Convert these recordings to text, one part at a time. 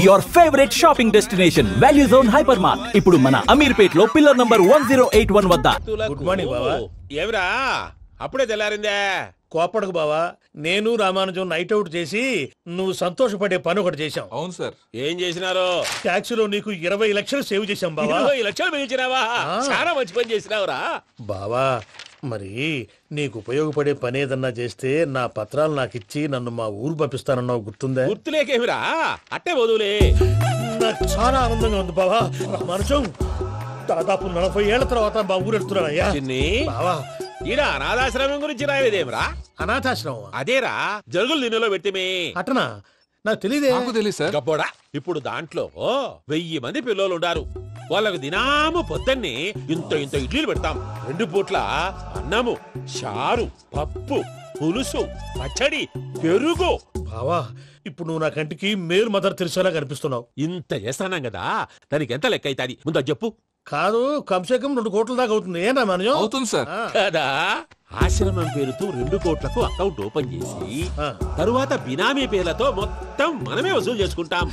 your favorite shopping destination, Value Zone Hypermart. ఇప్పుడు మన అమీర్పేట్ లో పిల్లర్ నంబర్ 1081 వద్ద. గుడ్ మార్నింగ్ బావా. ఏమిరా అప్పుడే తెల్లారిందే? కోపడకు బావా, నేను రామానుజం నైట్ అవుట్ చేసి నువ్వు సంతోషపడే పని ఒకటి చేశాం. అవును సార్. ఏం చేసినారు? ట్యాక్సీలో నీకు 20 లక్షలు సేవ్ చేశాం బావా. 20 లక్షలు మిగిల్చినావా? చాలా మంచి పని చేసినావురా బావా. మరి నీకు ఉపయోగపడే పని ఏదన్నా చేస్తే నా పత్రాలు నాకిచ్చి నన్ను మా ఊరు పంపిస్తానన్నావు, గుర్తుందా? గుర్తులేకేమిరా, అట్టే వదులే. నాకు చాలా ఆనందంగా ఉంది బావా. రామానుజం దాదాపు 40 ఏళ్ల తర్వాత మా ఊరు వెళ్తున్నానయ్యా. బావా, ఈడ అనాథాశ్రమం గురించి రాయలేదేమిరా? అనాథాశ్రమం అదేరా, జరుగులు దీనిలో పెట్టిమే. అటనా? నాకు తెలియదే. నాకు తెలియదు సార్. గబ్బోడా, ఇప్పుడు దాంట్లో 1000 మంది పిల్లలు ఉండారు. వాళ్ళకు దినాము పొద్దున్నే ఇంత ఇంత ఇడ్లీలు పెడతాం. 2 పూట్ల అన్నము, చారు, పప్పు, పులుసు, పచ్చడి, పెరుగు. బావా, ఇప్పుడు నువ్వు నా కంటికి మేరు మదర్ తెలిసేలా కనిపిస్తున్నావు. ఇంత చేస్తానం కదా, దానికి ఎంత లెక్క అవుతుంది ముందు చెప్పు. కాదు, కంసే కం 2 కోట్ల దాకా అవుతుంది. ఏనా మనజం? అవుతుంది సార్. కదా, ఆశ్రమం పేరుతో 2 కోట్లకు అకౌంట్ ఓపెన్ చేసి తరువాత బినామీ పేర్లతో మొత్తం మనమే వసూలు చేసుకుంటాం.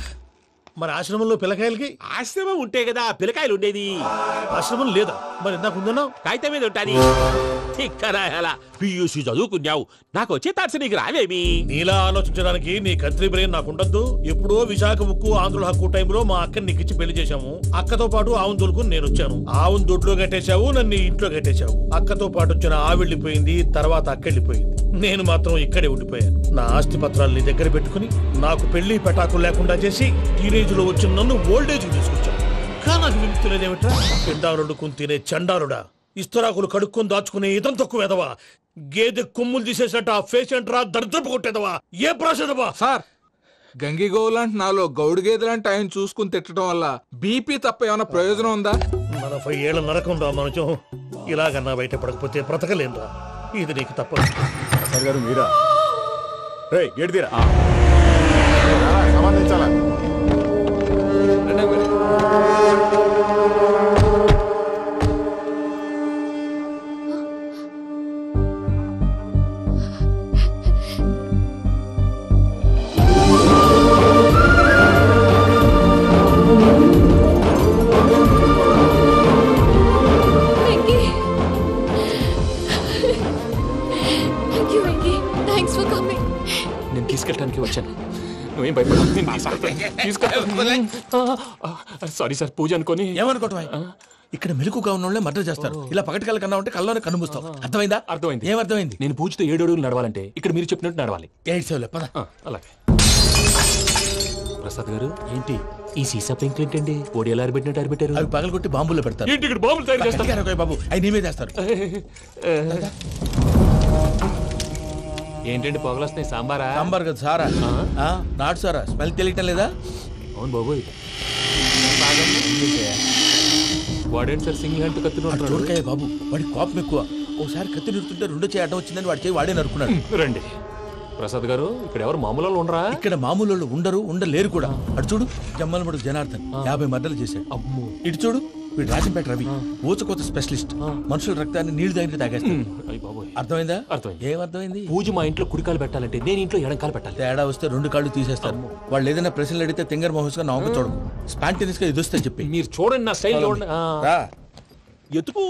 మరి ఆశ్రమంలో పిల్లకాయలకి? ఆశ్రమం ఉంటే కదా పిల్లకాయలు ఉండేది. ఆశ్రమం లేదా? మరి ఇందాక ఉందన్నావు. కాగితం మీద ఉంటాది. ఇక్కడ పియూసీ చదువుకున్నావు, నాకు వచ్చే తాట్స్ నీకు రావేమి? నీలా ఆలోచించడానికి నీ కత్రి బ్రెయిన్ నాకు ఉండద్దు. ఎప్పుడో విశాఖ ఉక్కు ఆంధ్రుల హక్కు టైంలో మా అక్కని నీకు ఇచ్చి పెళ్లి చేశాము. అక్కతో పాటు ఆవును దొడుకుని నేను వచ్చాను. ఆవును దొడ్లో కట్టేశావు, నన్ను ఇంట్లో కట్టేశావు. అక్కతో పాటు వచ్చిన ఆవిళ్ళిపోయింది, తర్వాత అక్కెళ్ళిపోయింది. నేను మాత్రం ఇక్కడే ఉండిపోయాను. నా ఆస్తి పత్రాలు నీ దగ్గర పెట్టుకుని నాకు పెళ్లి పెటాకులు లేకుండా చేసి టీనేజ్ లో వచ్చిన నన్ను ఓల్డేజ్ తీసుకొచ్చాను. కానీ నాకు విముక్తి లేదేమిట్రా? పిండారుడు తినే చండారుడా, ఇస్తరాకులు కడుక్కొని దాచుకునే ఇతం తక్కువ ఎదవా, గేదె కొమ్ములు తీసేసట ఆ పేషెంట్ రా దరిద్రపు కొట్టేదవా, ఏ ప్రాసెదవా? సార్, గంగి గోవులాంటి నాలో గౌడు గేదెలాంటి ఆయన చూసుకుని తిట్టడం వల్ల బీపీ తప్ప ఏమైనా ప్రయోజనం ఉందా? 40 ఏళ్ల నరకం రా మనచం. ఇలాగన్నా బయట పడకపోతే బ్రతకలేనురా. ఇది నీకు తప్పదు. సార్ గారు మీరా? రే గేట్ తీరా, సంబంధించాలా? తీసుకెళ్ళడానికి వచ్చాను. నువ్వేం భయపడ. సారీ సార్, పూజ అనుకోని. ఏమనుకోవటం? ఇక్కడ మెలకుగా ఉన్న వాళ్ళే మర్డర్ చేస్తారు. ఇలా పగటి కళ్ళ కన్నా ఉంటే కళ్ళలోనే కనుమూస్తావు. అర్థమైందా? అర్థమైంది. ఏమర్థమైంది? నేను పూజతో 7 అడుగులు నడవాలంటే ఇక్కడ మీరు చెప్పినట్టు నడవాలి. 8 సేవలే పద. అలాగే. ప్రసాద్ గారు, ఏంటి ఈ సీసా పెంకులు ఏంటండి? ఓడి ఎలా అరబెట్టినట్టు అరబెట్టారు? అవి పగలు కొట్టి బాంబుల్లో పెడతారు. ఏంటి ఇక్కడ బాంబులు తయారు చేస్తారు? బాబు, అవి నేమే చేస్తారు. ఏంటండి పొగలు వస్తున్నాయి? సాంబారా? సాంబార్ కదా సారా. నాటు సారా. స్మెల్ తెలియటం లేదా? అవును బాబోయ్. వాడేంటి సార్ సింగిల్ హ్యాండ్ కత్తి చూడకాయ బాబు, వాడి కోపం ఎక్కువ. ఓసారి కత్తి నిరుతుంటే 2 చేయి అడ్డం వచ్చిందని వాడి చేయి వాడే నరుకున్నాడు. రండి ప్రసాద్ గారు, ఇక్కడ ఎవరు మామూలు వాళ్ళు ఉండరా? ఇక్కడ మామూలు ఉండరు, ఉండలేరు కూడా. అటు చూడు, జమ్మలమడు జనార్దన్ 50 మర్డర్లు చేశాడు. ఇటు చూడు, వీడు రాజంపేట రవి ఊచకోత స్పెషలిస్ట్. మనుషుల రక్తాన్ని నీళ్లు దగ్గర తాగేస్తాడు. అర్థమైందా? అర్థమైంది. ఏమర్థమైంది? పూజ మా ఇంట్లో కుడికాలు పెట్టాలంటే నేను ఇంట్లో ఎడంకాలు పెట్టాలి. తేడా వస్తే 2 కాళ్ళు తీసేస్తారు. వాళ్ళు ఏదైనా ప్రశ్నలు అడిగితే తింగర్ మహోస్ గా నవ్వు చూడకు. స్పాంటేనియస్ గా ఎదుస్తా చెప్పి. మీరు చూడండి, నా స్టైల్ చూడండి. ఎతుకు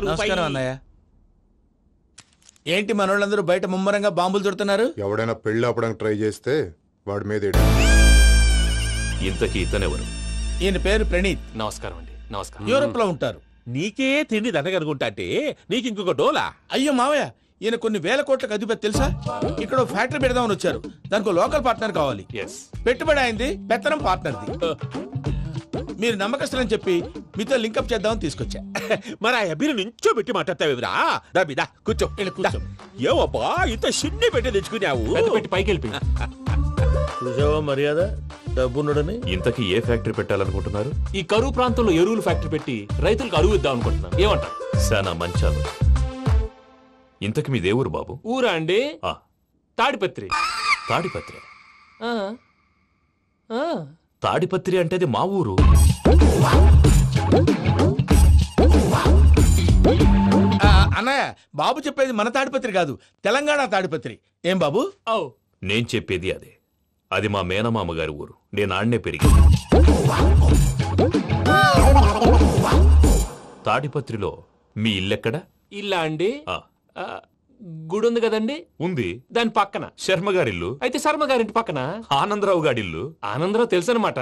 నమస్కారం అన్నయ్య. ఏంటి మనోళ్ళందరూ బయట ముమ్మరంగా బాంబులు దొరుకుతున్నారు? ఎవడైనా పెళ్లి ఆపడానికి ట్రై చేస్తే వాడి మీద. ఇంతకీ ఇతనెవరు? ఈయన పేరు ప్రణీత్. నమస్కారం అండి. నమస్కారం. యూరోప్ లో ఉంటారు. నీకే తిండి దండగనుకుంటా అంటే నీకు ఇంకొక డోలా? అయ్యో మావయ్య, ఈయన కొన్ని వేల కోట్లకు అధిపతి తెలుసా? ఇక్కడ ఫ్యాక్టరీ పెడదామని వచ్చారు. దానికి లోకల్ పార్ట్నర్ కావాలి. పెట్టుబడి అయింది, పెత్తనం పార్ట్నర్ది. మీరు నమ్మకస్తులని చెప్పి మీతో లింకప్ చేద్దామని తీసుకొచ్చా. మరి ఆ అబ్బిని నుంచో పెట్టి మాట్లాడతావేమిరా? రబిదా కూర్చో. ఏవబ్బా ఇంత సిన్ని పెట్టి తెచ్చుకున్నావు? పెట్టి పైకి వెళ్ళిపోయి చూసావా మర్యాద? డబ్బున్నడని. ఇంతకీ ఏ ఫ్యాక్టరీ పెట్టాలనుకుంటున్నారు? ఈ కరువు ప్రాంతంలో ఎరువులు ఫ్యాక్టరీ పెట్టి రైతులకు అరువు ఇద్దాం అనుకుంటున్నాను. ఏమంటారు? శానా మంచాలు. ఇంతకి మీ దేవురు బాబు? ఊరా అండి? తాడిపత్రి. తాడిపత్రి? తాడిపత్రి అంటే అది మా ఊరు. అన్నయ్య, బాబు చెప్పేది మన తాడిపత్రి కాదు, తెలంగాణ తాడిపత్రి. ఏం బాబు? నేను చెప్పేది అదే. అది మా మేనమామ గారి ఊరు. నేను ఆడనే పెరిగాను. తాడిపత్రిలో మీ ఇల్లెక్కడ? ఇల్లా అండి? గుడి ఉంది కదండి. ఉంది. దాని పక్కన శర్మ గారిల్లు. అయితే శర్మ గారింటి పక్కన ఆనందరావు గారిల్లు. ఆనందరావు తెలుసు అనమాట.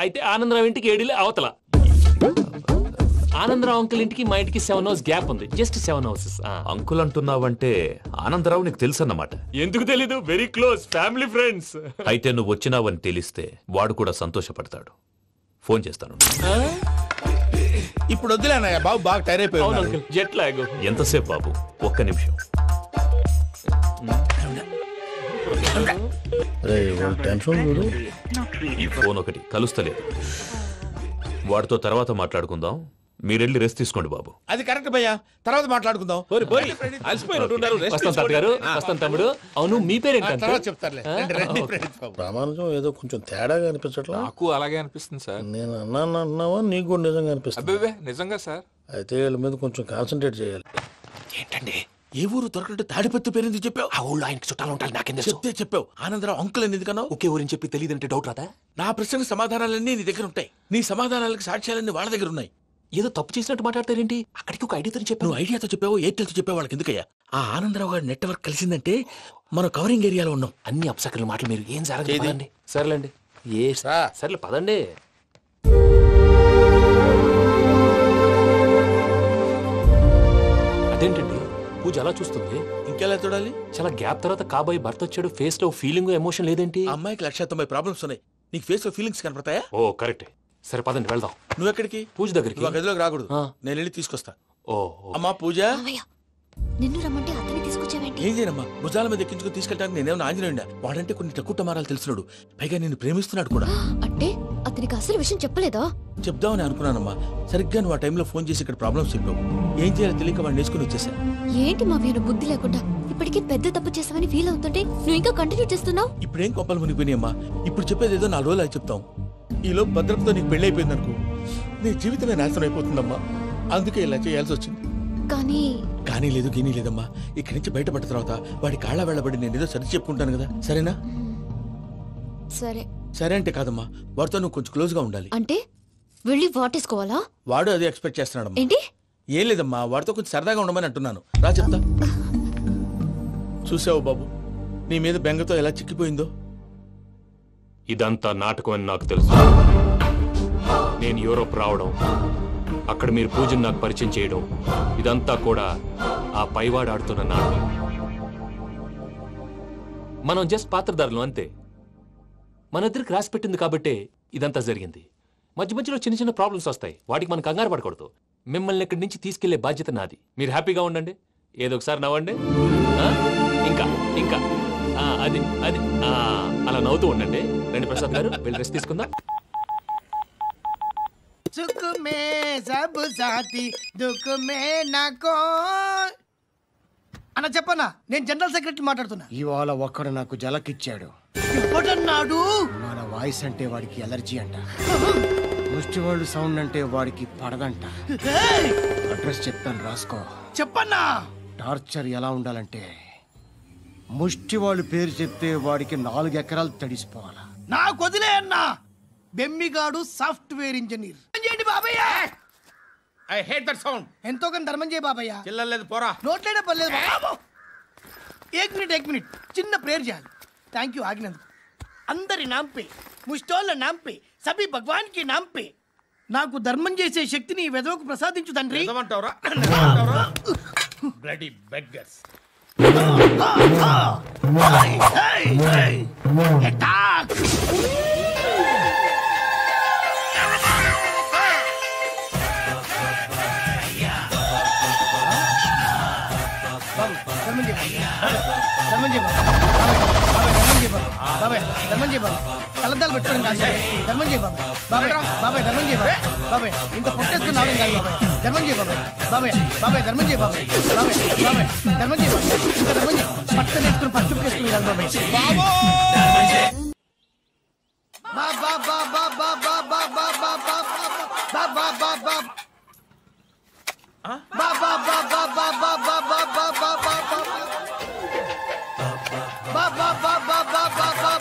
అయితే ఆనందరావు ఇంటికి 7 అవతల. ఆనందరావు అంకుల్ ఇంటికి మా ఇంటికి 7 hours గ్యాప్ ఉంది. Just 7 houses. అంకుల్ అంటున్నావంటే ఆనందరావు నీకు తెలుసన్నమాట. ఎందుకు తెలీదు? Very close family friends. అయితే నువ్వు వచ్చినావని తెలిస్తే వాడు కూడా సంతోషపడతాడు. ఫోన్ చేస్తాను. ఇప్పుడు వద్దులే అన్నయ్య, బాబు బాగా టైర్ అవును అయిపోయాడు. Uncle, jet lag. ఎంతసేపు బాబు? ఒక్క నిమిషం. ఈ ఫోన్ ఒకటి కలుస్తలేదు. వాడితో తర్వాత మాట్లాడుకుందాం. మీరెళ్ళి రెస్ట్ తీసుకోండి బాబు. అది కరెక్ట్ భయ్యా, తర్వాత మాట్లాడుకుందాం. వస్తాం తాత గారు, వస్తాం తమ్ముడు. అవును, మీ పేరేంటి? తర్వాత చెప్తారులే. రండి ఫ్రెండ్స్ బాబు. ప్రామాణికం ఏదో కొంచెం తేడాగా అనిపించట్లా. నాకు అలాగే అనిపిస్తుంది సార్. నేను అన్నావా నీకు కూడా నిజంగా అనిపిస్తుంది? అబ్బే నిజంగా సార్. అయితే వీళ్ళ మీద కొంచెం కాన్సన్ట్రేట్ చేయాలి. ఏంటండి ఏ ఊరు దొరకట్టు తాడిపత్రి పేరు ఎందుకు చెప్పావు? ఆ ఊళ్ళో ఆయనకి చుట్టాలు ఉంటారు. నాకేం చెప్తే చెప్పావు. ఆనందరావు అంకుల్ అని ఎందుకన్నావు? ఒకే ఊరిని చెప్పి తెలియదంటే డౌట్ రాదా? నా ప్రశ్నకు సమాధానాలన్నీ నీ దగ్గర ఉంటాయి. నీ సమాధానాలకు సాక్ష్యాలన్నీ వాళ్ళ దగ్గర ఉన్నాయి. ఏదో తప్పు చేసినట్టు మాట్లాడతారేంటి? అక్కడికి ఒక ఐడియాతో చెప్పాను. నువ్వు ఐడియాతో చెప్పావు, ఎయిర్టెల్తో చెప్పావు, వాళ్ళకి ఎందుకయ్యా? ఆ ఆనందరావు గారి నెట్వర్క్ కలిసిందంటే మనం కవరింగ్ ఏరియాలో ఉన్నాం. అన్ని అప్సకర్ల మాటలు మీరు ఏం జరగదండి. సర్లేండి. సర్లే పదండి. అదేంటండి పూజ అలా చూస్తుంది? ఇంకెలా చూడాలి? చాలా గ్యాప్ తర్వాత కాబోయే భర్త వచ్చాడు. ఫేస్ లో ఫీలింగ్ ఎమోషన్ లేదేంటి? ఆ అమ్మాయికి 190 ప్రాబ్లమ్స్ ఉన్నాయి. నీకు ఫేస్ లో ఫీలింగ్స్ కనపడతాయా? ఓ కరెక్ట్. సరే పదండి వెళ్దాం. నువ్వు ఎక్కడికి? పూజ దగ్గరికి. నువ్వు ఆ గదిలోకి రాకూడదు. ఆ. నేను వెళ్ళి తీసుకొస్తా. ఓ అమ్మా పూజ. నిన్ను రమ్మంటే అతన్ని తీసుకొచ్చావేంటి? ఏం చేయనమ్మా, భుజాల మీద ఎక్కించుకుని తీసుకెళ్ళడానికి నేనేమన్నా ఆంజనేయుడా? వాడంటే కొన్ని తక్కువ టమారాలు తెలిసినాడు, పైగా నేను ప్రేమిస్తున్నాడు కూడా. అంటే అతనికి అసలు విషయం చెప్పలేదా? చెప్దామని అనుకున్నానమ్మా. సరిగ్గా నువ్వు ఆ టైంలో ఫోన్ చేసి ఇక్కడ ప్రాబ్లమ్స్ చెప్పావు. ఏం చేయాలో తెలియక వాడిని నేర్చుకుని వచ్చేసా. ఏంటి మా వీరు బుద్ధి లేకుండా ఇప్పటికీ పెద్ద తప్పు చేసావని ఫీల్ అవుతుంటే నువ్వు ఇంకా కంటిన్యూ చేస్తున్నావు? ఇప్పుడేం కోపాలు మునిగిపోయినాయమ్మా. ఇప్పుడు చెప్పేది ఏదో 4 రోజులు అది చెప్తాం. ఈలో భద్రతతో నీకు పెళ్లి అయిపోయింది అనుకో, నీ జీవితమే నాశనం అయిపోతుందమ్మా. అందుకే ఇలా చేయాల్సి వచ్చింది. కానీ లేదు గీనీ లేదమ్మా. ఇక్కడి నుంచి బయటపడ్డ తర్వాత వాడి కాళ్ళ వెళ్ళబడి నేను ఏదో సరి చెప్పుకుంటాను కదా, సరేనా? సరే అంటే కాదమ్మా, వాడితో నువ్వు కొంచెం క్లోజ్ గా ఉండాలి. అంటే వెళ్ళి వాటేసుకోవాలా? వాడు అది ఎక్స్పెక్ట్ చేస్తున్నాడమ్మా. ఏంటి? ఏం లేదమ్మా, వాడితో కొంచెం సరదాగా ఉండమని అంటున్నాను. రా చెప్తా. చూసావు బాబు, నీ మీద బెంగతో ఎలా చిక్కిపోయిందో. ఇదంతా నాటకం అని నాకు తెలుసు. నేను యూరోప్ రావడం, అక్కడ మీరు పూజను నాకు పరిచయం చేయడం, ఇదంతా కూడా ఆ పైవాడు ఆడుతున్న నాటకం. మనం జస్ట్ పాత్రధారులు అంతే. మన ఇద్దరికి రాసి పెట్టింది కాబట్టే ఇదంతా జరిగింది. మధ్య మధ్యలో చిన్న చిన్న ప్రాబ్లమ్స్ వస్తాయి, వాటికి మనం కంగారు పడకూడదు. మిమ్మల్ని ఇక్కడి నుంచి తీసుకెళ్లే బాధ్యత నాది. మీరు హ్యాపీగా ఉండండి, ఏదో ఒకసారి నవ్వండి. ఇంకా ఇంకా అది అది అలా నవ్వుతూ ఉండండి. రండి ప్రసాద్ గారు, వెళ్ళి రెస్ట్ తీసుకుందాం. सुख में सब साथी दुख में ना कोई అన్న చెప్పన్నా, నేను జనరల్ సెక్రటరీ మాట్లాడుతున్నా. ఇవాళ ఒక్కడు నాకు జలకిచ్చాడు. ఎవడన్నాడు? మన వాయిస్ అంటే వాడికి ఎలర్జీ అంట, ముష్టి వాళ్ళు సౌండ్ అంటే వాడికి పడదంట. అడ్రస్ చెప్తాను రాసుకో. చెప్పన్నా. టార్చర్ ఎలా ఉండాలంటే ముష్టి వాళ్ళు పేరు చెప్తే వాడికి 4 ఎకరాలు తడిసిపోవాలా. నాకు వదిలే అన్నా. బెమ్మిగాడు సాఫ్ట్వేర్ ఇంజనీర్. బాబయ్య, ఐ హేట్ దట్ సౌండ్. ఎంతో కానీ ధర్మం చేయ బాబయ్య. చిల్లలేదు పోరా. నోట్లేడే పర్లేదు బాబు. ఏక్ మినిట్ చిన్న ప్రేయర్ చేయాలి. థ్యాంక్ యూ ఆగినందుకు. అందరి నామ్ పే, ముష్టోళ్ళ నామ్ పే, సభీ భగవాన్ కి నామ్ పే నాకు ధర్మం చేసే శక్తిని ఈ వెదవకు ప్రసాదించు తండ్రి. Bloody beggars. కలద్దాలు పెట్టుకోండి కాదు. ధర్మం చేయ బాబాయ్. బాబాయ్ ధర్మం చేయ బాబాయ్. ఇంత పొట్టేసుకుని రావడం కాదు బాబాయ్. ధర్మం చేయ బాబాయ్. ధర్మం చేయ బాబాయ్. ధర్మం చేయ ఇంకా ధర్మం చేయ. పట్టు వేసుకుని పట్టు వేసుకుని కాదు బాబాయ్.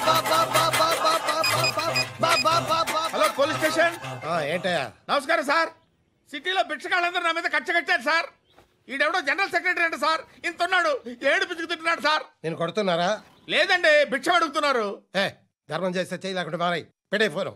బాబా హలో పోలీస్ స్టేషన్. ఏంటయ్యా? నమస్కారం సార్. సిటీలో భిక్షగాళ్ళందరూ నా మీద కక్ష కట్టారు సార్. ఈడెవడో జనరల్ సెక్రటరీ అంట సార్. ఇంత ఉన్నాడు, ఏడు పిచ్చుకు తింటున్నాడు సార్. నేను కొడుతున్నారా? లేదండి, భిక్ష అడుగుతున్నారు. ధర్మం చేస్తే చేయి లేకుండా మారాయి. పెట్టే ఫోను.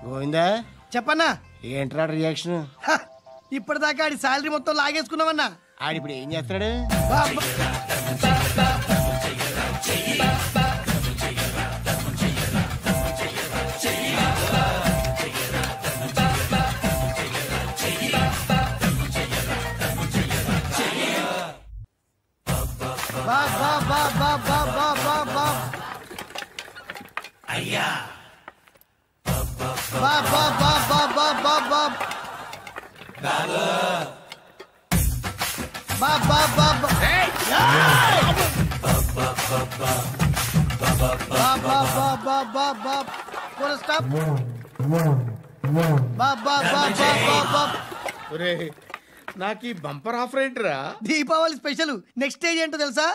గోవిందా చెప్పన్నా. ఏంట్రా రియాక్షన్? ఇప్పటిదాకా ఆడి శాలరీ మొత్తం లాగేసుకున్నావన్నా. ఆడిప్పుడు ఏం చేస్తున్నాడు? అయ్యా నాకు ఈ బంపర్ ఆఫర్ ఏంటిరా? దీపావళి స్పెషల్. నెక్స్ట్ స్టేజ్ ఏంటో తెలుసా?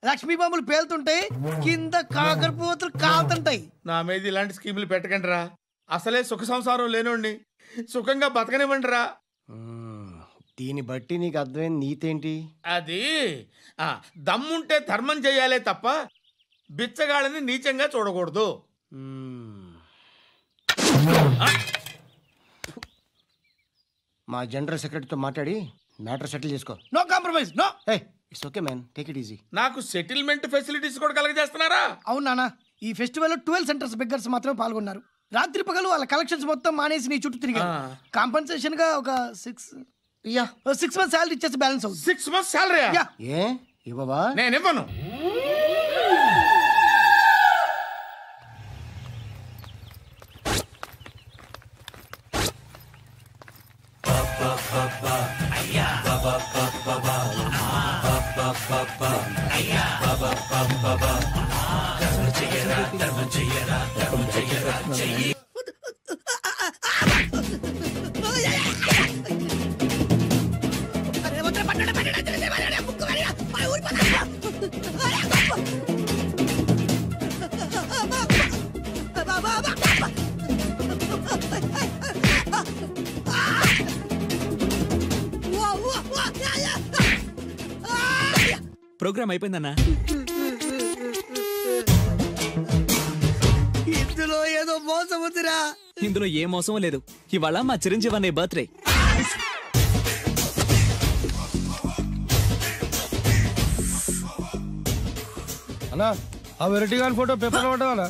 లక్ష్మీ బాంబులు పేలుతుంటాయి, కింద కాకరపోతులు కాలుతుంటాయి. నా మీద ఇలాంటి స్కీములు పెట్టకండి రా. అసలే సుఖ సంసారం లేనోండి, సుఖంగా బతకనివ్వండి రా. దీన్ని బట్టి నీకు అర్థమైన నీతేంటి? అది దమ్ముంటే ధర్మం చెయ్యాలే తప్ప బిచ్చగాళ్ళని నీచంగా చూడకూడదు. మా జనరల్ సెక్రటరీతో మాట్లాడి మ్యాటర్ సెటిల్ చేసుకో. No compromise. No. It's okay man, take it easy. నాకు సెటిల్మెంట్ ఫెసిలిటీస్ కూడా కలగజేస్తున్నారా? అవును నాన్న, ఈ ఫెస్టివల్ 12 సెంటర్స్ బెగ్గర్స్ మాత్రమే పాల్గొన్నారు. రాత్రి పగలు వాళ్ళ కలెక్షన్స్ మొత్తం మానేసి నీ చుట్టూ తిరిగారు. కాంపన్సేషన్ గా ఒక 6 months శాలరీ ఇచ్చేసి బ్యాలెన్స్ అవుతుంది. 6 months శాలరీ? ఏ ఇవ్వవా? నేను ఇవ్వను. ప్రోగ్రామ్ అయిపోయిందన్నా. ఇందులో ఏదో మోసం ఉందిరా. ఇందులో ఏ మోసం లేదు. ఇవాళ మా చిరంజీవి అనే బర్త్డే. అన్నా ఆ వెరైటీ గాని ఫోటో పేపర్ పడ్డా?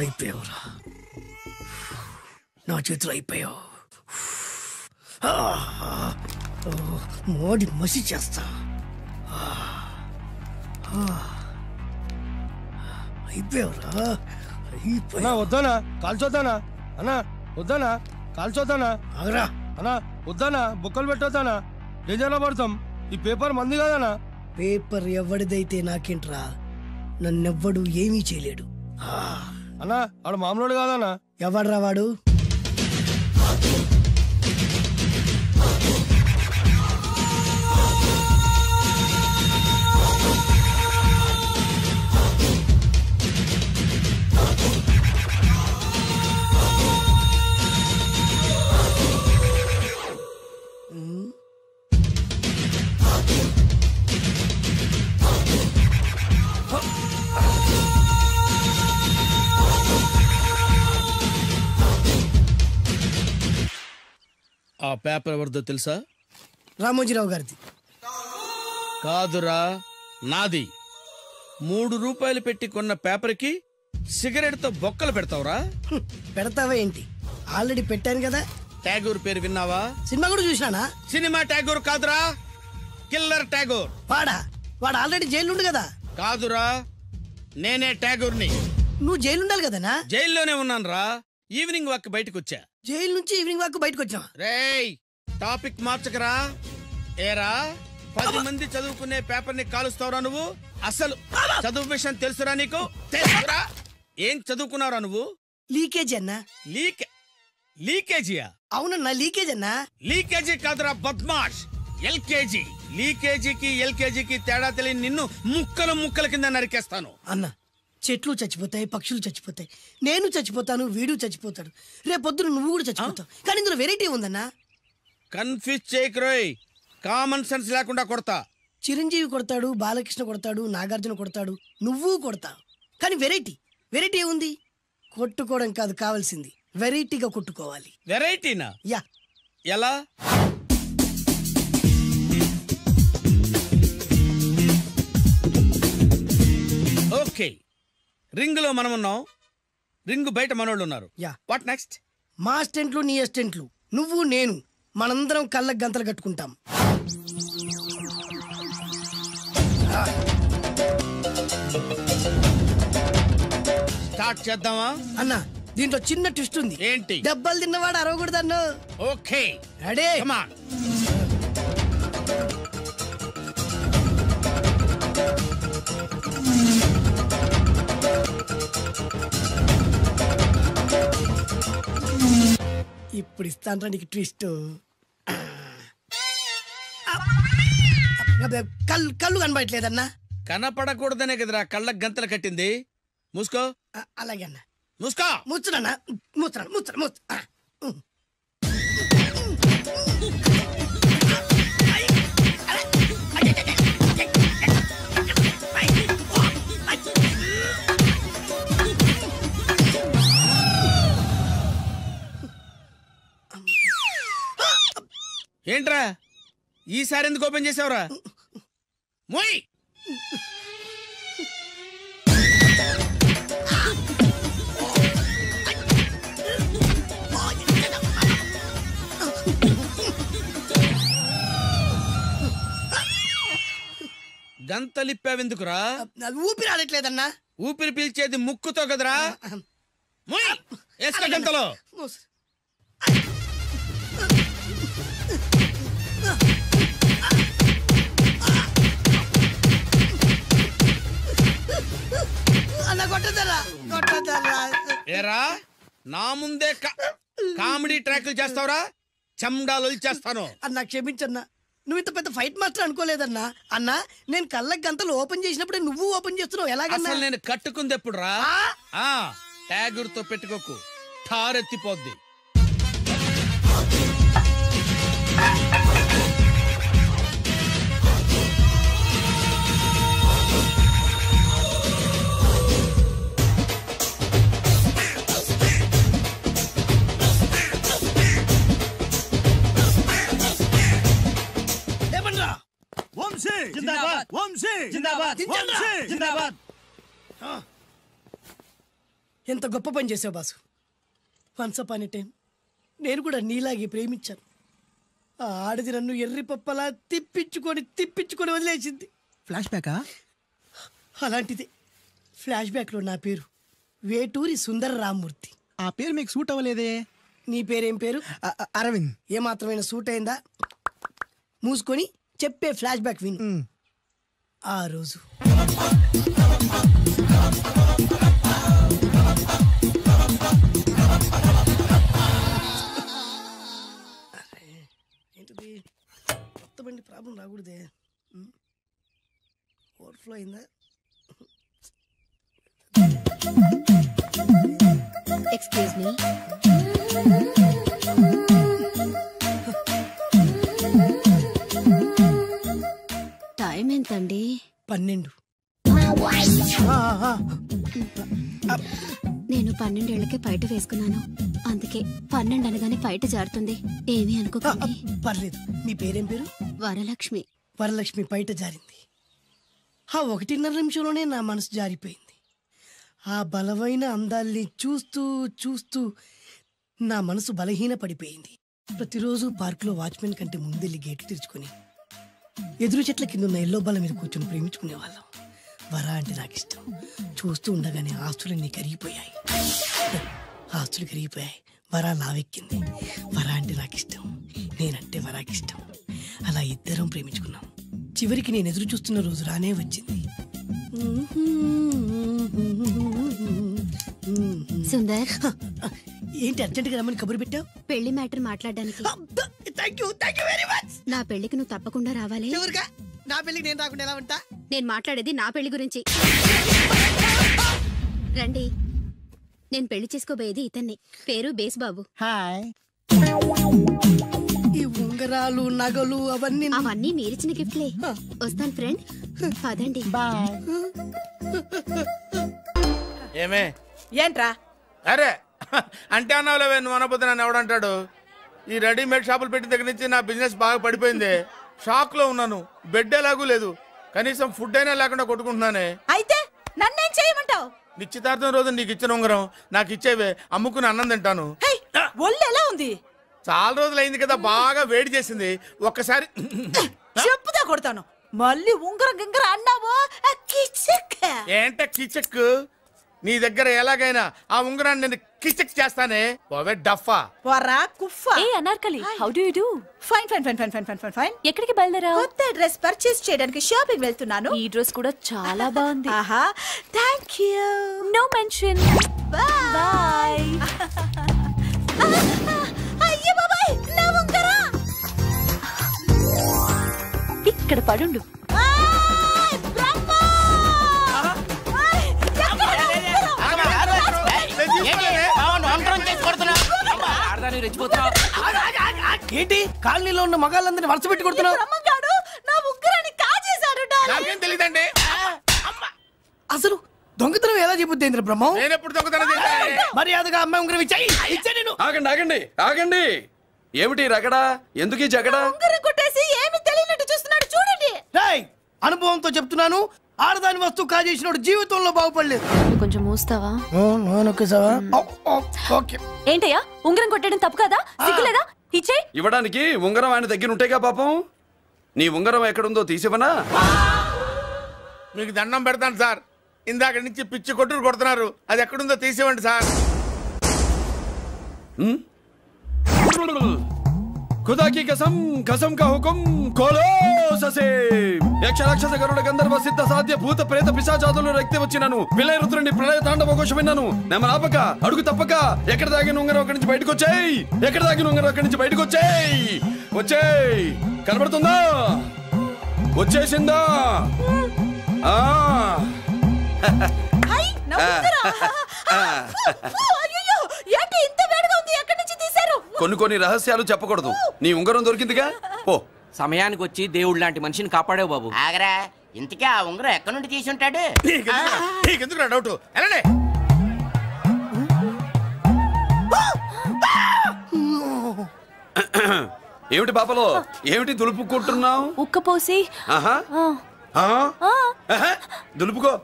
అయిపోయావురా, నా చేతులు అయిపోయావు. మోడి మసి చేస్తా. అయిపోయావురా. అన్నా వద్దానా కాల్చొద్దానా? అన్నా వద్దానా కాల్చొద్దానా? ఆగరా. అన్నా వద్దానా బుక్కలు పెట్టొద్దానా? డేంజర్లో పడతాం. ఈ పేపర్ మంది కదనా? పేపర్ ఎవడిదైతే నాకేంట్రా, నన్నెవ్వడు ఏమీ చేయలేడు. అన్నా ఆడు మామూలు కాదనా? ఎవడ్రా వాడు? ఆ పేపర్ ఎవరిదో తెలుసా? రామోజీరావు గారిది. కాదురా, నాది. 3 రూపాయలు పెట్టి కొన్న పేపర్కి సిగరెట్ తో బొక్కలు పెడతావురా? పెడతావా ఏంటి? ఆల్రెడీ పెట్టాను కదా. ట్యాగూర్ పేరు విన్నావా? సినిమా కూడా చూసినానా? సినిమా ట్యాగూర్ కాదురా, కిల్లర్ ట్యాగూర్. వాడు ఆల్రెడీ జైలు కదా. కాదురా, నేనే ట్యాగూర్ని. నువ్వు జైలు ఉండాలి కదనా? జైల్లోనే ఉన్నాను రా. ఈవినింగ్ వాక్ బయటకు వచ్చా. జైలు నుంచి ఈవినింగ్ వాక్ బయటకు వచ్చా. రేయ్, టాపిక్ మార్చకరా. ఏరా, 10 మంది చదువుకునే పేపర్ ని కాలుస్తావురా నువ్వు? అసలు చదువు విషయం తెలుసురా నీకు? తెలుసురా? ఏం చదువుకున్నావురా నువ్వు? లీకేజీ అన్నా. లీకేజీయా? అవునన్నా లీకేజ్ అన్నా. లీకేజీ కాదురా బద్మాష్, ఎల్కేజీ. లీకేజీకి ఎల్కేజీకి తేడా తెలియని నిన్ను ముక్కలు ముక్కల కింద నరికేస్తాను. అన్నా చెట్లు చచ్చిపోతాయి, పక్షులు చచ్చిపోతాయి, నేను చచ్చిపోతాను, వీడు చచ్చిపోతాడు, రేపొద్దున నువ్వు కూడా చచ్చిపోతావు. కానీ ఇందులో వెరైటీ ఉందన్నా. కన్ఫ్యూజ్ చేయకురోయ్, కామన్ సెన్స్ లేకుండా కొడతా. చిరంజీవి కొడతాడు, బాలకృష్ణ కొడతాడు, నాగార్జున కొడతాడు, నువ్వు కొడతావు. కానీ వెరైటీ ఏముంది? కొట్టుకోవడం కాదు కావాల్సింది, వెరైటీగా కొట్టుకోవాలి. వెరైటీనా? యా. ఎలా? ఓకే, రింగ్ లో మనం ఉన్నాం, రింగ్ బయట మనోళ్ళు ఉన్నారు. యా. What next? మా అసిస్టెంట్లు, నీ అసిస్టెంట్లు, నువ్వు నేను, మనందరం కళ్ళకు గంతలు కట్టుకుంటాం. స్టార్ట్ చేద్దామా? అన్నా దీంట్లో చిన్న ట్విస్ట్ ఉంది. ఏంటి? దెబ్బలు తిన్నవాడు అరవకూడదన్ను. Okay ready? Come on. ఇప్పుడు ఇస్తాను నీకు ట్విస్ట్. కళ్ళు కనబడట్లేదన్నా. కనపడకూడదనే కదరా కళ్ళకు గంతలు కట్టింది. మూసుకో. అలాగే అన్న. మూసుకో. ముచ్చునన్నా, ముచ్చురా. ఏంట్రా ఈసారి ఎందుకు ఓపెన్ చేసావురా? మోయ్. గంతలిప్పావెందుకురా? ఊపిరి ఆడట్లేదన్నా. ఊపిరి పీల్చేది ముక్కుతో కదరా. మోయ్ వేసుకో గంతలో. ఏరా నా ముందే కామెడీ ట్రాక్లు చేస్తావురా? చెమ్డాలు చేస్తాను. అన్నా క్షమించన్నా, నువ్వు ఇంత పెద్ద ఫైట్ మాస్టర్ అనుకోలేదన్నా. అన్నా నేను కళ్ళకి గంతలు ఓపెన్ చేసినప్పుడే నువ్వు ఓపెన్ చేస్తున్నావు. ఎలాగన్నా? అసలు నేను కట్టుకుంది ఎప్పుడు రా? ట్యాగుర్తో పెట్టుకోకు, ఠారెత్తిపోద్ది. ఎంత గొప్ప పని చేసావు boss. Once upon a time నేను కూడా నీలాగే ప్రేమించాను. ఆ ఆడది నన్ను ఎర్రి పప్పలా తిప్పించుకొని వదిలేసింది. ఫ్లాష్ బ్యాకా? అలాంటిది. ఫ్లాష్ బ్యాక్లో నా పేరు వేటూరి సుందర రామ్మూర్తి. ఆ పేరు మీకు సూట్ అవ్వలేదే. నీ పేరేం పేరు? అరవింద్. ఏమాత్రమైన సూట్ అయిందా? మూసుకొని చెప్పే ఫ్లాష్ బ్యాక్ విను. ఆ రోజు ఏంటిది? కొత్త బండి ప్రాబ్లం రాకూడదే. ఓవర్ఫ్లో అయిందా? Excuse me. టైం ఎంతండి? 12. నేను 12 ఏళ్లకే పైట వేసుకున్నాను, అందుకే 12 అనగానే పైట జారుతుంది. ఏమీ అనుకోకండి. పర్లేదు. మీ పేరేం పేరు? వరలక్ష్మి. వరలక్ష్మి పైట జారింది. ఆ 1.5 నిమిషంలోనే నా మనసు జారిపోయింది. ఆ బలమైన అందాల్ని చూస్తూ నా మనసు బలహీన పడిపోయింది. ప్రతిరోజు పార్కులో వాచ్మెన్ కంటే ముందెళ్ళి గేట్లు తెరుచుకొని ఎదురు చెట్ల కింద ఉన్న ఎల్లో బాల మీద కూర్చొని ప్రేమించుకునేవాళ్ళం. వర అంటే నాకు ఇష్టం. చూస్తూ ఉండగానే ఆస్తులన్నీ కరిగిపోయాయి. వర లావెక్కింది. వర అంటే నాకు ఇష్టం, నేనంటే వరాకి ఇష్టం. అలా ఇద్దరం ప్రేమించుకున్నాం. చివరికి నేను ఎదురు చూస్తున్న రోజు రానే వచ్చింది. సుందర్, ఏంటి అర్జెంట్ గా రమ్మని కబురు పెట్టావు? పెళ్లి మ్యాటర్ మాట్లాడడానికి. Thank you very much. నా పెళ్లికి నువ్వు తప్పకుండా రావాలి. ఎవరుగా? నా పెళ్లికి నేను రాకుండా ఎలా ఉంటా? నేను మాట్లాడేది నా పెళ్లి గురించి. రండి, నేను పెళ్లి చేసుకోబోయేది ఇతన్ని. పేరు బేస్బాబు. హాయ్. ఈ ఉంగరాలు నగలు అవన్నీ మీరిచ్చిన గిఫ్ట్లే. వస్తాను ఫ్రెండ్, పదండి. బాయ్. ఏమే ఏంట్రా? అరే అంటే అన్నావులేవే, నువ్వు అనబోతే నన్ను ఎవడంటాడు? ఈ రెడీమేడ్ షాపులు పెట్టిన దగ్గర నుంచి నా బిజినెస్ బాగా పడిపోయింది. షాక్ లో ఉన్నాను. బెడ్ ఎలాగూ లేదు, కనీసం ఫుడ్ అయినా లేకుండా కొట్టుకుంటున్నానే. అయితే నన్నేం చేయమంటావు? నిశ్చితార్థం రోజు నీకు ఇచ్చిన ఉంగరం నాకు ఇచ్చేవే, అమ్ముకుని అన్నం తింటాను. ఒళ్ళు ఎలా ఉంది? చాలా రోజులు అయింది కదా, బాగా వేడి చేసింది. ఒక్కసారి చెప్పుదా కొడతాను. మళ్ళీ ఉంగరం గింగర అన్నావో ఏంట కిచెక్? నీ దగ్గర ఎలాగైనా ఆ ఉంగరాన్ని నేను కిచెక్ చేస్తానే. పోవే డఫా. వరా కుఫా. ఏ Anarkali, how do you do? Fine fine fine fine fine fine fine fine. ఎక్కడికి బయలుదేరావు? కొత్త డ్రెస్ పర్చేస్ చేయడానికి షాపింగ్ వెళ్తున్నాను. ఈ డ్రెస్ కూడా చాలా బాగుంది. ఆహా, థాంక్యూ. No mention. బై. అయ్యో బాబాయ్, నా ఉంగరా ఇక్కడ పడుండు. ఏంటి కాలనీలో ఉన్న మగాళ్ళందరినీ వరుస పెట్టి కొడుతున్నావు? నాకేం తెలియదండి. అసలు దొంగతనం ఎలా చెబుద్ది బ్రహ్మం? నేను ఎప్పుడు దొంగతనం చేశాను? మర్యాదగా అమ్మాయి ఉంగరం ఇచ్చాయి. ఆగండి ఆగండి ఆగండి. ఏమిటి రగడా? ఎందుకు ఈ జగడా? ఉంగరం కొట్టేసి ఏమీ తెలియనట్టు చూస్తున్నాడు చూడండి. అనుభవంతో చెప్తున్నాను, ఆడదాని వస్తువు కాజేసినోడు జీవితంలో బాగుపడలేదు. కొంచెం మూస్తావా? ఏంటయ్యా, ఉంగరం కొట్టడం తప్పు కదా? సిగ్గులేదా? ఇచ్చే ఇవ్వడానికి ఉంగరం ఆయన దగ్గర ఉంటేగా పాపం. నీ ఉంగరం ఎక్కడుందో తీసివనా? మీకు దండం పెడతాను సార్, ఇందాక నుంచి పిచ్చి కొట్టుడు కొడుతున్నారు. అది ఎక్కడుందో తీసివ్వండి సార్. खुदा की कसम, कसम का हुकुम, खोलो ससे. యక్ష రాక్షస గరుడ గంధర్వ సిద్ధ సాధ్య భూత ప్రేత పిశాచాదులు రక్తి వచ్చినాను. విలయ రుద్రుని ప్రళయ తాండవ ఘోష విన్నాను. నెమలాపక అడుగు తప్పక ఎక్కడ దాగిన ఉంగరం అక్కడి నుంచి బయటకు వచ్చేయ్. ఎక్కడ దాగిన ఉంగరం అక్కడి నుంచి బయటకు వచ్చేయ్. వచ్చేయ్. కనబడుతుందా? వచ్చేసిందా? కొన్ని రహస్యాలు చెప్పకూడదు. నీ ఉంగరం దొరికిందిగా. ఓ సమయానికి వచ్చి దేవుడు లాంటి మనిషిని కాపాడావు బాబు. ఆగరా, ఇంతకీ ఆ ఉంగరం ఎక్కడి నుండి తీసి ఉంటాడు? డౌట్. ఏమిటి పాపలో, ఏమిటి దులుపుకుంటున్నావు? ఉక్కపోసి. దులుపుకో.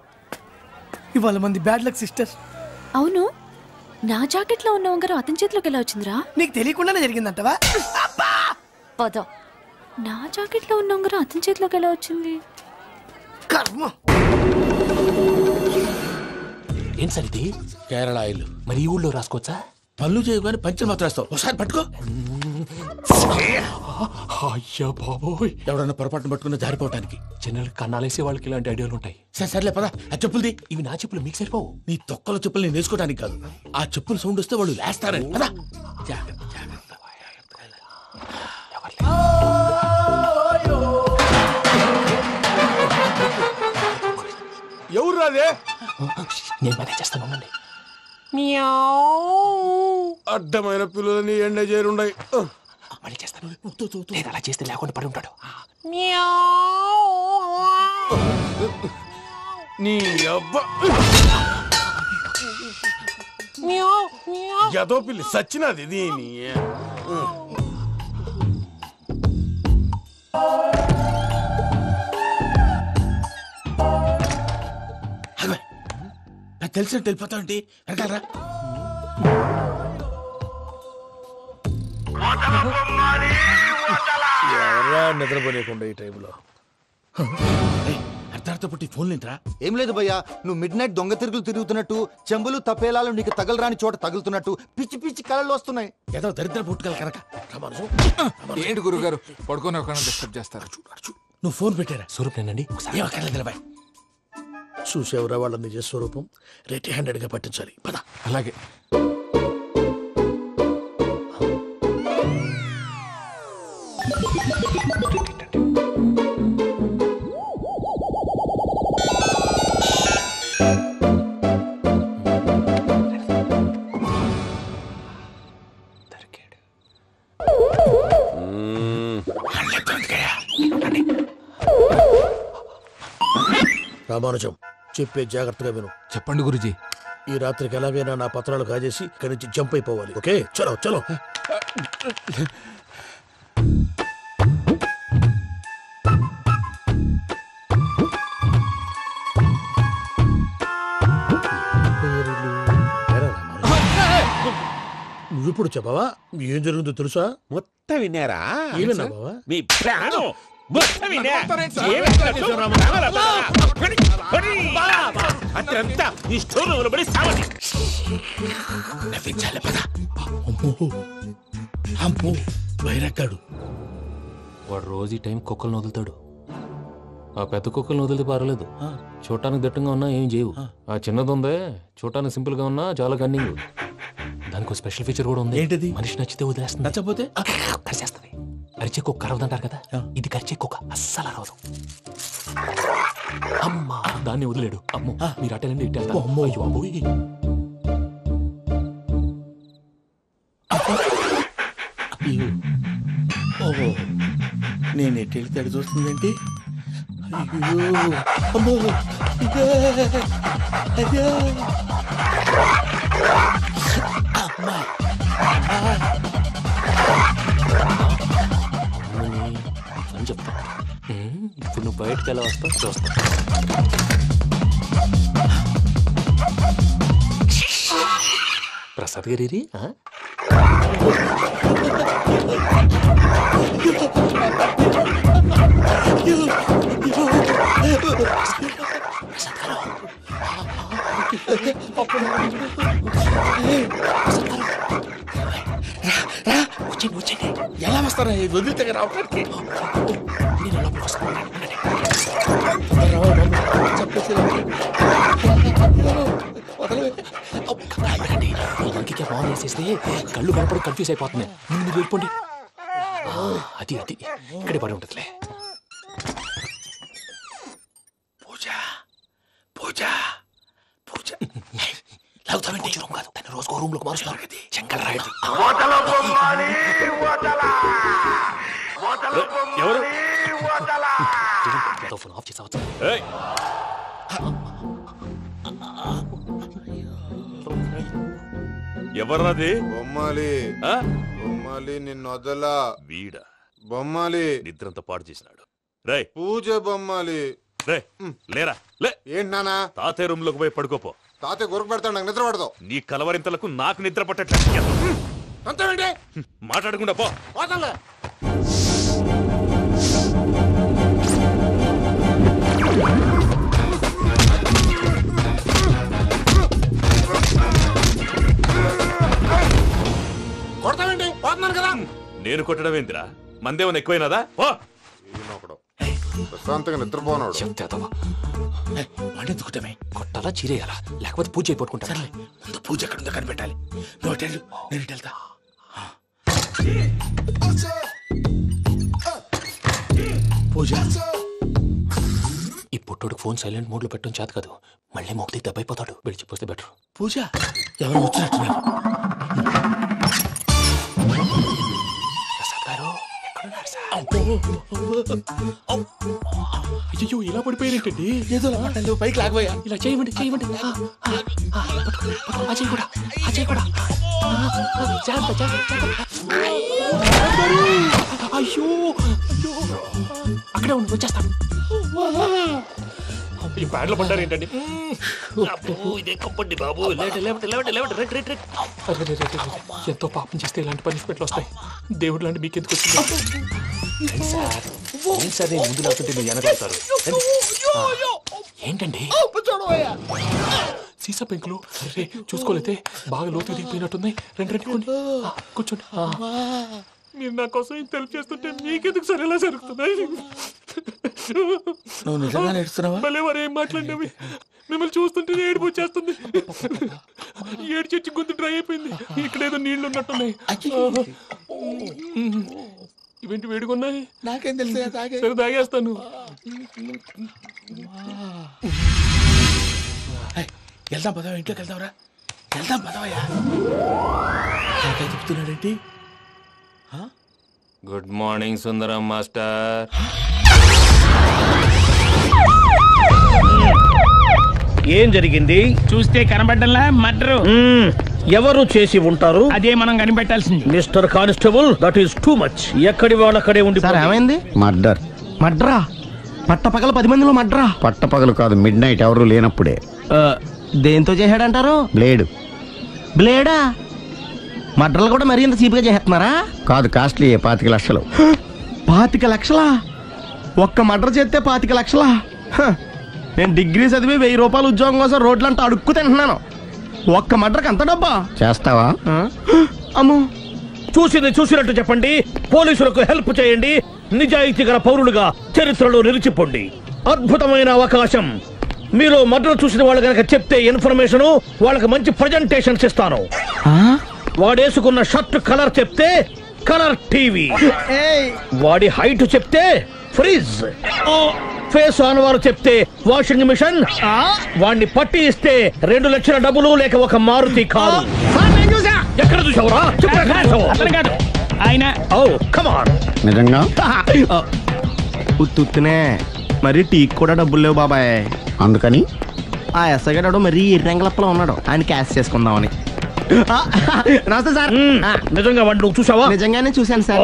ఇవాళ మంది బ్యాడ్ లక్ సిస్టర్. అవును, నా జాకెట్ లో ఉన్న ఉంగరం అతని చేతిలోకి ఎలా వచ్చిందిరా? నీకు తెలియకుండానే జరిగిందంటవా? పద. నా జాకెట్ లో ఉన్న ఉంగరం అతని చేతిలోకి ఎలా వచ్చింది? కర్మ. ఏం సార్ ఇది? కేరళ ఆయిల్. మరి ఈ ఊళ్ళో రాసుకోవచ్చా? పళ్ళు చేయు కానీ పంచలు మాత్రం రాస్తావు. ఒకసారి పట్టుకో. అయ్యా బాబోయ్, ఎవడన్నా పొరపాటును పట్టుకున్న జారిపోవటానికి. జనరల్ కన్నాలేసే వాళ్ళకి ఇలాంటి ఐడియాలు ఉంటాయి. సర్లే పదా. ఆ చెప్పులది. ఇవి నా చెప్పులు, మీకు సరిపోవు. నీ తొక్కల చెప్పులు నేను వేసుకోవడానికి కాదు, ఆ చెప్పులు సౌండ్ వస్తే వాళ్ళు లేస్తారని. పదా. ఎవరు రాదే? నేను పదే చేస్తాను. అడ్డమైన పిల్లలని ఎండ చేరుండయి. మళ్ళీ చేస్తాను. లేదు, అలా చేస్తే లేకుండా పడి ఉంటాడు. నీ అబ్బా ఎదో పిల్లి సచ్చినది దీని. నాకు తెలిసినట్టు వెళ్ళిపోతా ఉంటే వెనకాలరా. ఎవరా నిద్రపోలేకుండా ఈ టైంలో? అర్ధార్థ పుట్టి ఫోన్ లేంట్రా? ఏం లేదు భయ్యా, నువ్వు మిడ్ నైట్ దొంగ తిరుగులు తిరుగుతున్నట్టు, చెంబులు తపేలాలు నీకు తగలరాని చోట తగులుతున్నట్టు పిచ్చి పిచ్చి కళలు వస్తున్నాయి. ఏదో దరిద్ర పుట్టుకల కనుక. ఏంటి గురుగారు పడుకొని ఒక డిస్టర్బ్ చేస్తారు? నువ్వు ఫోన్ పెట్టారా? స్వరూపేనండి. ఏం అక్కర్లేదు నిలబాయ్. చూసేవరా వాళ్ళ నిజ స్వరూపం. రెడ్ హ్యాండెడ్ గా పట్టించాలి. పద. అలాగే. రామానుజం చెప్పే జాగ్రత్తగా విను. చెప్పండి గురుజీ. ఈ రాత్రికి ఎలాగైనా నా పత్రాలు కాజేసి ఇక్కడి నుంచి జంప్ అయిపోవాలి. ఓకే, చలో చలో. నువ్విప్పుడు చెప్పవా ఏం జరుగుతుందో తెలుసా? మొత్తం విన్నారా? ఏమన్నా బావా? మీ ప్రాణం అత్యంతా ఈ స్టోర్ పడి సావని నవ్వించాలి. పద. అమ్మో వైరక్కాడు. వాడు రోజు ఈ టైం కుక్కలను వదులుతాడు. ఆ పెద్ద కుక్కలను వదిలితే పర్వాలేదు, చూడటానికి దట్టంగా ఉన్నా ఏం చేయవు. ఆ చిన్నది ఉందే చూడటానికి సింపుల్ గా ఉన్నా చాలా కన్నింగ్. దానికి స్పెషల్ ఫీచర్ కూడా ఉంది. ఏంటిది? మనిషి నచ్చితే వదిలేస్తుంది, నచ్చపోతే కరిచేస్తుంది. అరిచే కుక్క అరవదంటారు కదా, ఇది కరిచే కుక్క అస్సలు అరవదు. అమ్మా దాన్ని వదిలేడు. అమ్మో మీరు అటెండి ఇట్టే. అమ్మో అయ్యో అబ్బోయ్. ఓహో నేను ఎట్టి వెళ్తాడు చూస్తుందేంటి? అయ్యో అమ్మో అయ్యో అమ్మా అని చెప్తా. ఇప్పుడు నువ్వు బయటకు ఎలా వస్తావు చూస్తా. ప్రసాద్ గారి ఎలా వస్తారా? వదిలితే రావడానికి ఇంకే బాగా వేసేస్తే కళ్ళు కనపడి కన్ఫ్యూజ్ అయిపోతుంది. మీరు వెళ్ళిపోండి. అది అది ఇక్కడే పడి ఉంటుందిలే. పూజ పూజ పూజ లాగుతామంటే రూమ్ కాదు, దాన్ని రోజుకో రూమ్ లోకి మారుస్తారు. చెంగల్ రాయదు. ఎవరు? ఫోన్ ఆఫ్ చేసావచ్చు. ఎవర్రాది? బొమ్మాలి. బొమ్మాలి నిన్ను వదలా. వీడా బొమ్మాలి నిద్రంతా పాడు చేసినాడు. రే పూజ బొమ్మాలి. రే లేరా లే. ఏంటి నానా? తాతయ్య రూమ్ లోకి పోయి పడుకోపో. తాతయ్య గురకు పెడతాడు, నాకు నిద్ర పడతావు. నీ కలవరింతలకు నాకు నిద్ర పట్టట్లేదు. మాట్లాడకుండా పో. కొడతావేంటి? పోతున్నాను కదా. నేను కొట్టడం ఏంటిరా? మందేమన్నా ఎక్కువైనదా? ప్రశాంతంగా నిద్రపోనాడు. వాడెందుకుంటామే? కొట్టాలా చీరేయాలా లేకపోతే పూజ అయిపోట్టుకుంటా. ముందు పూజ ఎక్కడుందో కనిపెట్టాలి. నువ్వు వెళ్ళు, నేను వెళ్తా. పూజ ఈ పుట్టోడు ఫోన్ సైలెంట్ మోడ్ లో పెట్టడం చేత కాదు. మళ్ళీ మొక్కి దెబ్బైపోతాడు. విడిచిపోతే బెటర్. పూజ ఎవరు వచ్చినట్టున్నారు? ప్రసాద్ గారు ఎక్కడున్నారు సార్? అయ్యో ఇలా పడిపోయినట్టండి. ఏదో మాటలు పైకి లాగబోయా. ఇలా చేయమండి చేయమండి. అజయ్ కూడా అజయ్ కూడా అయ్యో అక్కడే ఉండి వచ్చేస్తాను. ఈ బ్యాడ్లో పడ్డారు ఏంటండి? ఇదే కప్పండి బాబు. ఎంతో పాపం చేస్తే ఇలాంటి పనిష్మెంట్లు వస్తాయి. దేవుడు లాంటి మీకు ఎందుకు వచ్చింది సార్? నేను ముందు లేకుంటే మీరు వెనకాడతారు. ఏంటండి సీసా పెంకులు? అరే చూసుకోలేతే బాగా లోతు దిగిపోయినట్టున్నాయి. రెండు రెండు కొన్ని కూర్చోండి. మీరు నా కోసం ఇంత హెల్ప్ చేస్తుంటే మీకెందుకు సరే ఎలా జరుగుతున్నాయి? నువ్వు నిజంగా నేర్చుతున్నావా? భలే వారు ఏం మాట్లాడినవి. మిమ్మల్ని చూస్తుంటే ఏడుపు వచ్చేస్తుంది. ఏడు చెట్టు గొంతు డ్రై అయిపోయింది. ఇక్కడ ఏదో నీళ్లు ఉన్నట్టున్నాయి. ఇవేంటి వేడుకున్నాయి? నాకేం తెలుసు, సరే తాగేస్తాను. వెళ్దాం పదవా, ఇంట్లోకి వెళ్దాంరా. వెళ్దాం పదవయ్యా. చెప్తున్నాడేంటి? గుడ్ మార్నింగ్ సుందరం మాస్టర్. ఏం జరిగింది? చూస్తే కనబడ్డంలా మర్డరు. ఎవరు చేసి ఉంటారు? అదే మనం కనిపెట్టాల్సింది. Mister constable, that is too much. ఎక్కడి వాళ్ళక్కడే ఉండి. ఏమైంది? మర్డర్. మడ్రా? పట్టపగల 10 మందిలో మడ్రా? పట్టపగలు కాదు, మిడ్ నైట్ ఎవరు లేనప్పుడే. దేంతో చేశాడంటారు? బ్లేడ్. బ్లేడా? మడ్రలు కూడా మరీ ఇంత చీప్గా చేస్తున్నారా? కాదు, కాస్ట్లీ 25 లక్షలు. 25 లక్షలా? ఒక్క మడ్ర చేస్తే 25 లక్షలా? నేను డిగ్రీ చదివి 1000 రూపాయలు ఉద్యోగం కోసం రోడ్లంతా అడుక్కు తింటున్నాను. ఒక్క మడ్రకు అంత డబ్బా? చేస్తావా? అమ్మో. చూసింది చూసినట్టు చెప్పండి. పోలీసులకు హెల్ప్ చేయండి. నిజాయితీ గల పౌరులుగా చరిత్రలో నిలిచిపోండి. అద్భుతమైన అవకాశం. మీరు మర్డర్ చూసిన వాళ్ళు కనుక చెప్తే ఇన్ఫర్మేషన్, వాళ్ళకి మంచి ప్రజెంటేషన్స్ ఇస్తాను. వాడేసుకున్న షర్ట్ కలర్ చెప్తే కలర్ టీవీ, వాడి హైట్ చెప్తే ఫ్రిజ్, ఫేస్ ఆన్ వారు చెప్తే వాషింగ్ మిషన్, వాడిని పట్టి ఇస్తే 2 లక్షల డబ్బులు లేక ఒక మారుతి కారు. ఎక్కడ చూసావురా? ఆయన కమాన్. నిజంగా ఉత్తునే మరి టీకి కూడా డబ్బులు లేవు బాబాయ్. అందుకని ఆ ఎస్ఐగాడు మరీ ఎర్రంగలప్పలో ఉన్నాడు. ఆయన క్యాష్ చేసుకుందామని. నమస్తే సార్. నిజంగా వాడిని నువ్వు చూసావా? నిజంగానే చూశాను సార్.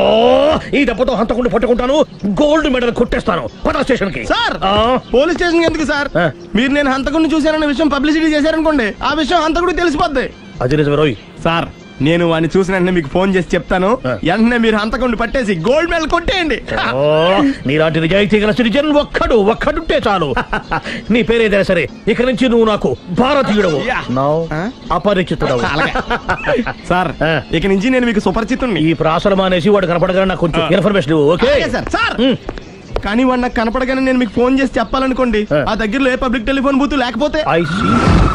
ఈ దెబ్బతో హంతకుండా పట్టుకుంటాను, గోల్డ్ మెడల్ కొట్టేస్తాను. పటా స్టేషన్ కి. సార్, పోలీస్ స్టేషన్ ఎందుకు సార్? మీరు నేను హంతకుడిని చూశానన్న విషయం పబ్లిసిటీ చేశారనుకోండి, ఆ విషయం హంతకుడికి తెలిసిపోద్ది. అది నిజమే రోయ్. సార్, నేను వాడిని చూసిన వెంటనే మీకు ఫోన్ చేసి చెప్తాను. వెంటనే మీరు హంతకుడిని పట్టేసి గోల్డ్ మెడల్ కొట్టేయండి. నీలాంటి నిజాయితీ గల సిటిజన్ ఒక్కడుంటే చాలు. నీ పేరేదైనా సరే, ఇక నుంచి నువ్వు నాకు భారతీయుడవు, అపరిచితుడవు. సార్, ఇక నుంచి నేను మీకు సుపరిచితుడిని. ఈ ప్రాసలు మానేసి వాడు కనపడగానే నాకు కొంచెం ఇన్ఫర్మేషన్ ఇవ్వు. Okay sir. కానీ వాడు నాకు కనపడగానే నేను మీకు ఫోన్ చేసి చెప్పాలనుకోండి, ఆ దగ్గరలో ఏ పబ్లిక్ టెలిఫోన్ బూత్ లేకపోతే.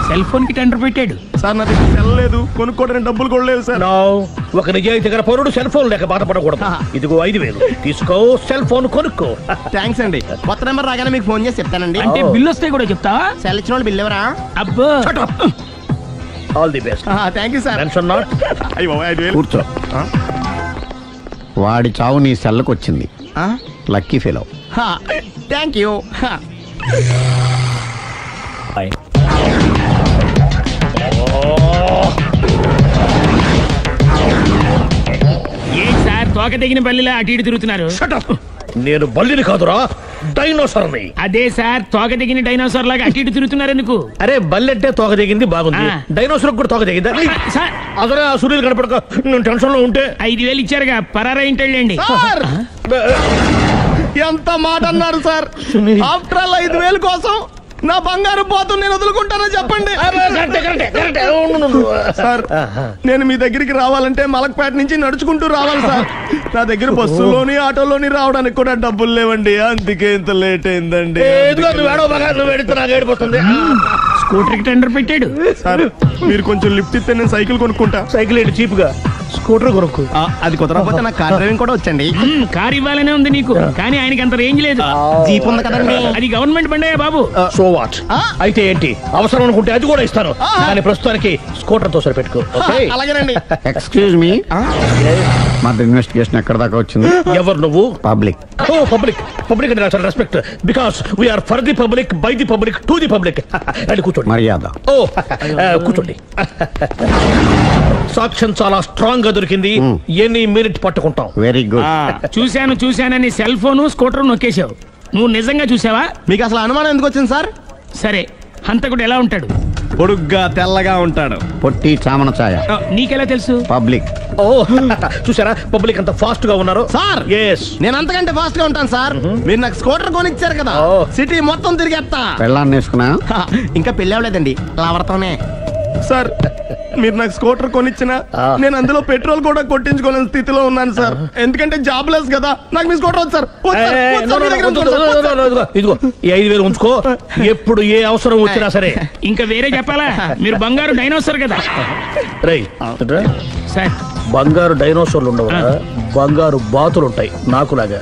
సెల్ ఫోన్ కి టెండర్ పెట్టాడు సార్. నా దగ్గర సెల్ లేదు, కొనుక్కోవడానికి డబ్బులు కూడా లేవు సార్. ఒక నిజాయితీ గల పౌరుడు సెల్ ఫోన్ లేక బాధపడకూడదు. ఇదిగో 5000 తీసుకో, సెల్ ఫోన్ కొనుక్కో. థ్యాంక్స్ అండి. కొత్త నెంబర్ రాగానే మీకు ఫోన్ చేసి చెప్తానండి. అంటే బిల్ వస్తే కూడా చెప్తావా? సెల్ ఇచ్చిన వాళ్ళు బిల్ ఎవరా? అబ్బో. All the best. Thank you sir. Tension not. కూర్చో. వాడి చావు నీ సెల్లకు వచ్చింది. Lucky fellow. Thank you. ఏం సార్, తోక తెగిన బల్లిలా అటు ఇటు తిరుగుతున్నారు? నేను బల్లిని కాదురా, డైనోసార్ని. అదే సార్, తోక తెగిన డైనోసార్ లాగా అటు ఇటు తిరుగుతున్నారు ఎందుకు? అరే, బల్లెట్టే తోక తెగింది బాగుంది, డైనోసార్ కూడా తోక తెగిందా? అదరే ఆ సూర్యులు కనపడక నేను టెన్షన్ లో ఉంటే 5000 ఇచ్చారుగా, పరారా ఇంటండి. ఎంత మాట అన్నారు సార్? ఆఫ్టర్ ఆల్ 5000 కోసం నా బంగారు పోతు నేను వదులుకుంటానని చెప్పండి సార్. నేను మీ దగ్గరికి రావాలంటే మలక్పేట నుంచి నడుచుకుంటూ రావాలి సార్. నా దగ్గర బస్సులోని ఆటోలోని రావడానికి కూడా డబ్బులు లేవండి, అందుకే ఇంత లేట్ అయిందండి. స్కూటర్ కి టెండర్ పెట్టాడు సార్. మీరు కొంచెం లిఫ్ట్ ఇస్తే నేను సైకిల్ కొనుక్కుంటా. సైకిల్ ఏంటి చీప్ గా, స్కూటర్ కొనుక్కు. అది కుదరకపోతే నాకు కార్ డ్రైవింగ్ కూడా వచ్చండి. కార్ ఇవ్వాలనే ఉంది నీకు, కానీ ఆయనకి అంత రేంజ్ లేదు. జీప్ ఉంది కదండి. అది గవర్నమెంట్ బండే బాబు. So what? అయితే ఏంటి, అవసరం అనుకుంటే అది కూడా ఇస్తాను, కానీ ప్రస్తుతానికి స్కూటర్ తో సరిపెట్టుకో. అలాగేనండి. ఎక్స్క్యూజ్ మీ, మర్డర్ ఇన్వెస్టిగేషన్ ఎక్కడ దాకా వచ్చింది? ఎవరు నువ్వు? పబ్లిక్. ఓ పబ్లిక్. పబ్లిక్ అంటే చాలా respect, because we're for the public, by the public, to the public. అని కూర్చోండి. మర్యాద. ఓ కూర్చోండి. సాక్ష్యం చాలా స్ట్రాంగ్ గా దొరికింది, ఎన్ని మినిట్ పట్టుకుంటాం. Very good. చూశానని సెల్ ఫోన్ స్కూటర్ నొక్కేశావు. నువ్వు నిజంగా చూసావా? మీకు అసలు అనుమానం ఎందుకు వచ్చింది సార్? సరే, హంతకుడు ఎలా ఉంటాడు? పొడుగ్గా తెల్లగా ఉంటాడు. పొట్టి చామన ఛాయ. నీకెలా తెలుసు? పబ్లిక్. ఓ చూసారా, పబ్లిక్ అంత ఫాస్ట్ గా ఉన్నారు సార్. నేను అంతకంటే ఫాస్ట్ గా ఉంటాను సార్. మీరు నాకు స్కూటర్ కొనిచ్చారు కదా, సిటీ మొత్తం తిరిగేస్తా. పెళ్ళాన్ని వేసుకున్నా? ఇంకా పెళ్ళి అవ్వలేదండి, లావర్తోనే. సార్ మీరు నాకు స్కూటర్ కొనిచ్చిన నేను అందులో పెట్రోల్ కూడా కొట్టించుకోలేని స్థితిలో ఉన్నాను సార్. ఎందుకంటే జాబ్ లెస్ కదా. నాకు మీ స్కూటర్ వద్దు సార్. ఇదిగో ఈ 5,000 ఉంచుకో. ఎప్పుడు ఏ అవసరం వచ్చినా సరే. ఇంకా వేరే చెప్పాలా? మీరు బంగారు డైనోసార్ కదా. రై సార్, బంగారు డైనోసార్లు ఉండవు, బంగారు బాతులు ఉంటాయి నాకులాగా.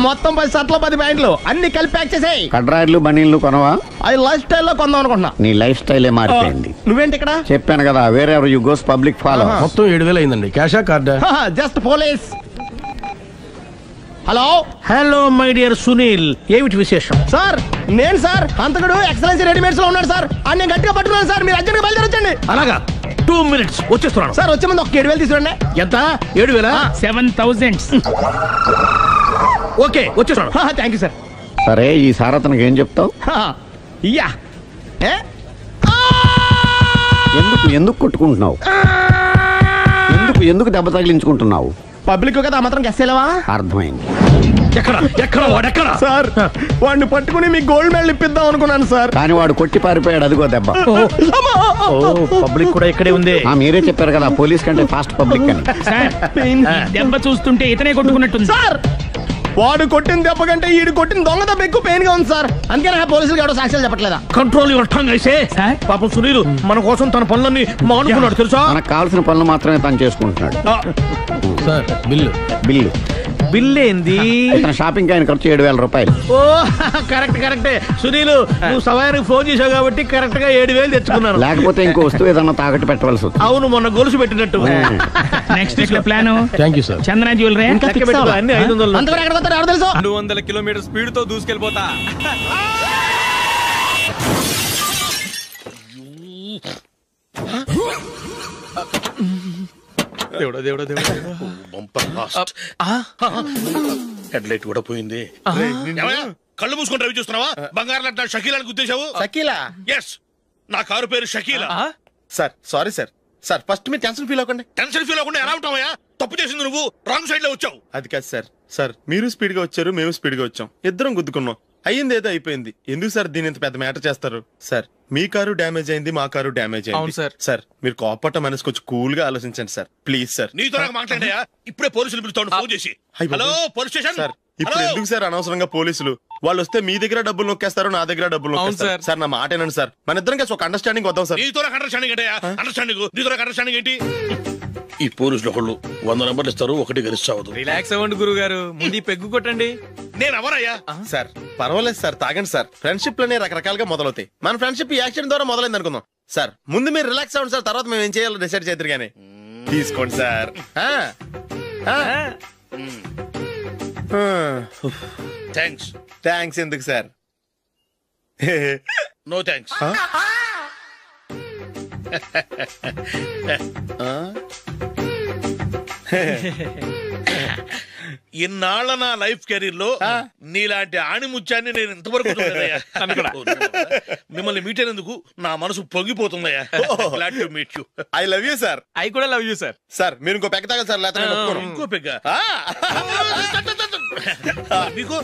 మొత్తం 10 షర్ట్లు 10 ప్యాంట్లు అన్ని కలిపి ప్యాక్ చేసేయ్. కడ్రాయిలు బనీళ్లు కొనవా? అవి లైఫ్ స్టైల్ లో కొందాం అనుకుంటున్నా. నీ లైఫ్ స్టైలే మారిపోయింది. నువ్వేంటి ఇక్కడ? చెప్పాను కదా, వేరే ఎవరు యు గోస్ పబ్లిక్ ఫాలో. మొత్తం 7,000 అయిందండి. క్యాషా కార్డా? Just police. Hello hello my dear Sunil, ఏమిటి విశేషం? సార్ నేను సార్ అంతకుడు ఎక్సలెన్సీ రెడీమేడ్స్ లో ఉన్నాడు సార్. నేను గట్టిగా పట్టుకున్నాను సార్. మీరు అర్జెంట్ గా బయలుదేరొచ్చండి. అలాగా 2 minutes వచ్చేస్తున్నాను సార్. వచ్చే ముందు ఒక 7,000 తీసుకురండి. ఎంత? 7,000? 7,000. ఓకే వచ్చేస్తున్నాను. Thank you sir. సరే ఈ సారతనకి ఏం చెప్తావు? ఇయ్యా ఎందుకు కొట్టుకుంటున్నావు? ఎందుకు దెబ్బ తగిలించుకుంటున్నావు? పబ్లిక్ కదా మాత్రం గెస్సేలేవా? అర్థమైంది. ఎక్కడ సార్ వాడిని పట్టుకుని మీకు గోల్డ్ మెడల్ ఇప్పిద్దాం అనుకున్నాను సార్. కానీ వాడు కొట్టి పారిపోయాడు. అదిగో దెబ్బ. పబ్లిక్ కూడా ఇక్కడే ఉంది. మీరే చెప్పారు కదా పోలీస్ కంటే ఫాస్ట్ పబ్లిక్ అని. దెబ్బ చూస్తుంటే ఇతనే కొట్టుకున్నట్టుంది సార్. వాడు కొట్టిన దెబ్బ కంటే ఈడు కొట్టిన దొంగ దెబ్బ ఎక్కువ పెయిన్ గా ఉంది సార్. అందుకని పోలీసులు ఎవడో సాక్ష్యాలు చెప్పట్లేదా? కంట్రోల్ యువర్ టంగ్ అయితే. పాపం సునీల్ మన కోసం తన పనులన్నీ మానుకున్నాడు తెలుసా? మనకు కావాల్సిన పనులు మాత్రమే తను చేసుకుంటున్నాడు. సార్ బిల్లు ఏంది? షాపింగ్ ఆయన ఖర్చు 7,000 రూపాయలు. ఓ కరెక్టే సునీల్, నువ్వు సమయానికి ఫోన్ చేసావు కాబట్టి కరెక్ట్ గా 7,000 తెచ్చుకున్నాను. లేకపోతే ఇంకో వస్తువు ఏదన్నా తాకట్టు పెట్టవలసి వస్తుంది. అవును, మొన్న గొలుసు పెట్టినట్టు. నెక్స్ట్ వీక్ లో plan. Thank you sir. Chandana jewellery అన్ని 500. అంతవరకు ఎక్కడ పోతారు ఎవరు తెలుసు? 200 కిలోమీటర్ స్పీడ్ తో దూసుకెళ్ళిపోతా. హెడ్ లైట్ కూడా పోయింది. కళ్ళు మూసుకొని రవి చూస్తున్నావా? బంగారం లాంటి షకీలాని గుర్తించావు? షకీలా? ఎస్, నా కారు పేరు Shakeela. Sir sorry sir. Sir first మీరు టెన్షన్ ఫీల్ అవ్వకండి. టెన్షన్ ఫీల్ అవ్వకుండా ఎలా ఉంటావయ్యా? తప్పు చేసింది నువ్వు, రాంగ్ సైడ్ లో వచ్చావు. అది కాదు సార్. సార్ మీరు స్పీడ్ గా వచ్చారు, మేము స్పీడ్ గా వచ్చాం. ఇద్దరం గుద్దుకున్నాం. అయ్యింది ఏదో అయిపోయింది. ఎందుకు సార్ దీని ఇంత పెద్ద మ్యాటర్ చేస్తారు? సార్ మీ కారు డ్యామేజ్ అయింది, మా కారు డ్యామేజ్ అయింది. సార్ మీరు కోపట్ట మనసు కొంచెం కూల్ గా ఆలోచించండి సార్. Please sir. నీతో నాకు మాట్లాడాయా? ఇప్పుడే పోలీసులు పిలుస్తాను ఫోన్ చేసి. Hello police station. సార్ ఇప్పుడు ఎందుకు సార్ అనవసరంగా పోలీసులు? వాళ్ళు వస్తే మీ దగ్గర డబ్బులు నొక్కేస్తారు, నా దగ్గర డబ్బులు నొక్కేస్తారు. సార్ నా మాట ఏనండి సార్. మన ఇద్దరం కలిసి ఒక అండర్స్టాండింగ్ వద్దాం సార్. నీతో నాకు అండర్స్టాండింగ్ ఏంటయ్యా? అండర్స్టాండింగ్ నీతో నాకు అండర్స్టాండింగ్ ఏంటి? ఈ పోలీసులు ఒకళ్ళు 100 నెంబర్లు ఇస్తారు, ఒకటి గెలుస్తావు. రిలాక్స్ అవ్వండి గురువు గారు, ముందు పెగ్గు కొట్టండి. నేను ఎవరయ్యా? సార్ పర్వాలేదు సార్, తాగండి సార్. ఫ్రెండ్షిప్ లోనే రకరకాలుగా మొదలవుతాయి. మన ఫ్రెండ్షిప్ ఈ యాక్సిడెంట్ ద్వారా మొదలైంది అనుకుందాం. సార్ ముందు మీరు రిలాక్స్ అవ్వండి సార్, తర్వాత మేము ఏం చేయాలో డిసైడ్ చేద్దరు గానీ. తీసుకోండి సార్. థ్యాంక్స్ ఎందుకు సార్? No thanks. ఇన్నాళ్ళ నా లైఫ్ కెరీర్ లో నీలాంటి ఆణిముత్యాన్ని నేను ఇంతవరకు చూడలేదయ్యా. మిమ్మల్ని మీట్ అయినందుకు నా మనసు పొంగిపోతుందయ్యా. Glad to meet you. I love you sir. I కూడా లవ్ యూ సార్. సార్ మీరు ఇంకో పెగ్గ తాగాలి సార్, లేకపోతే ఇంకో పెగ్గ. మీకు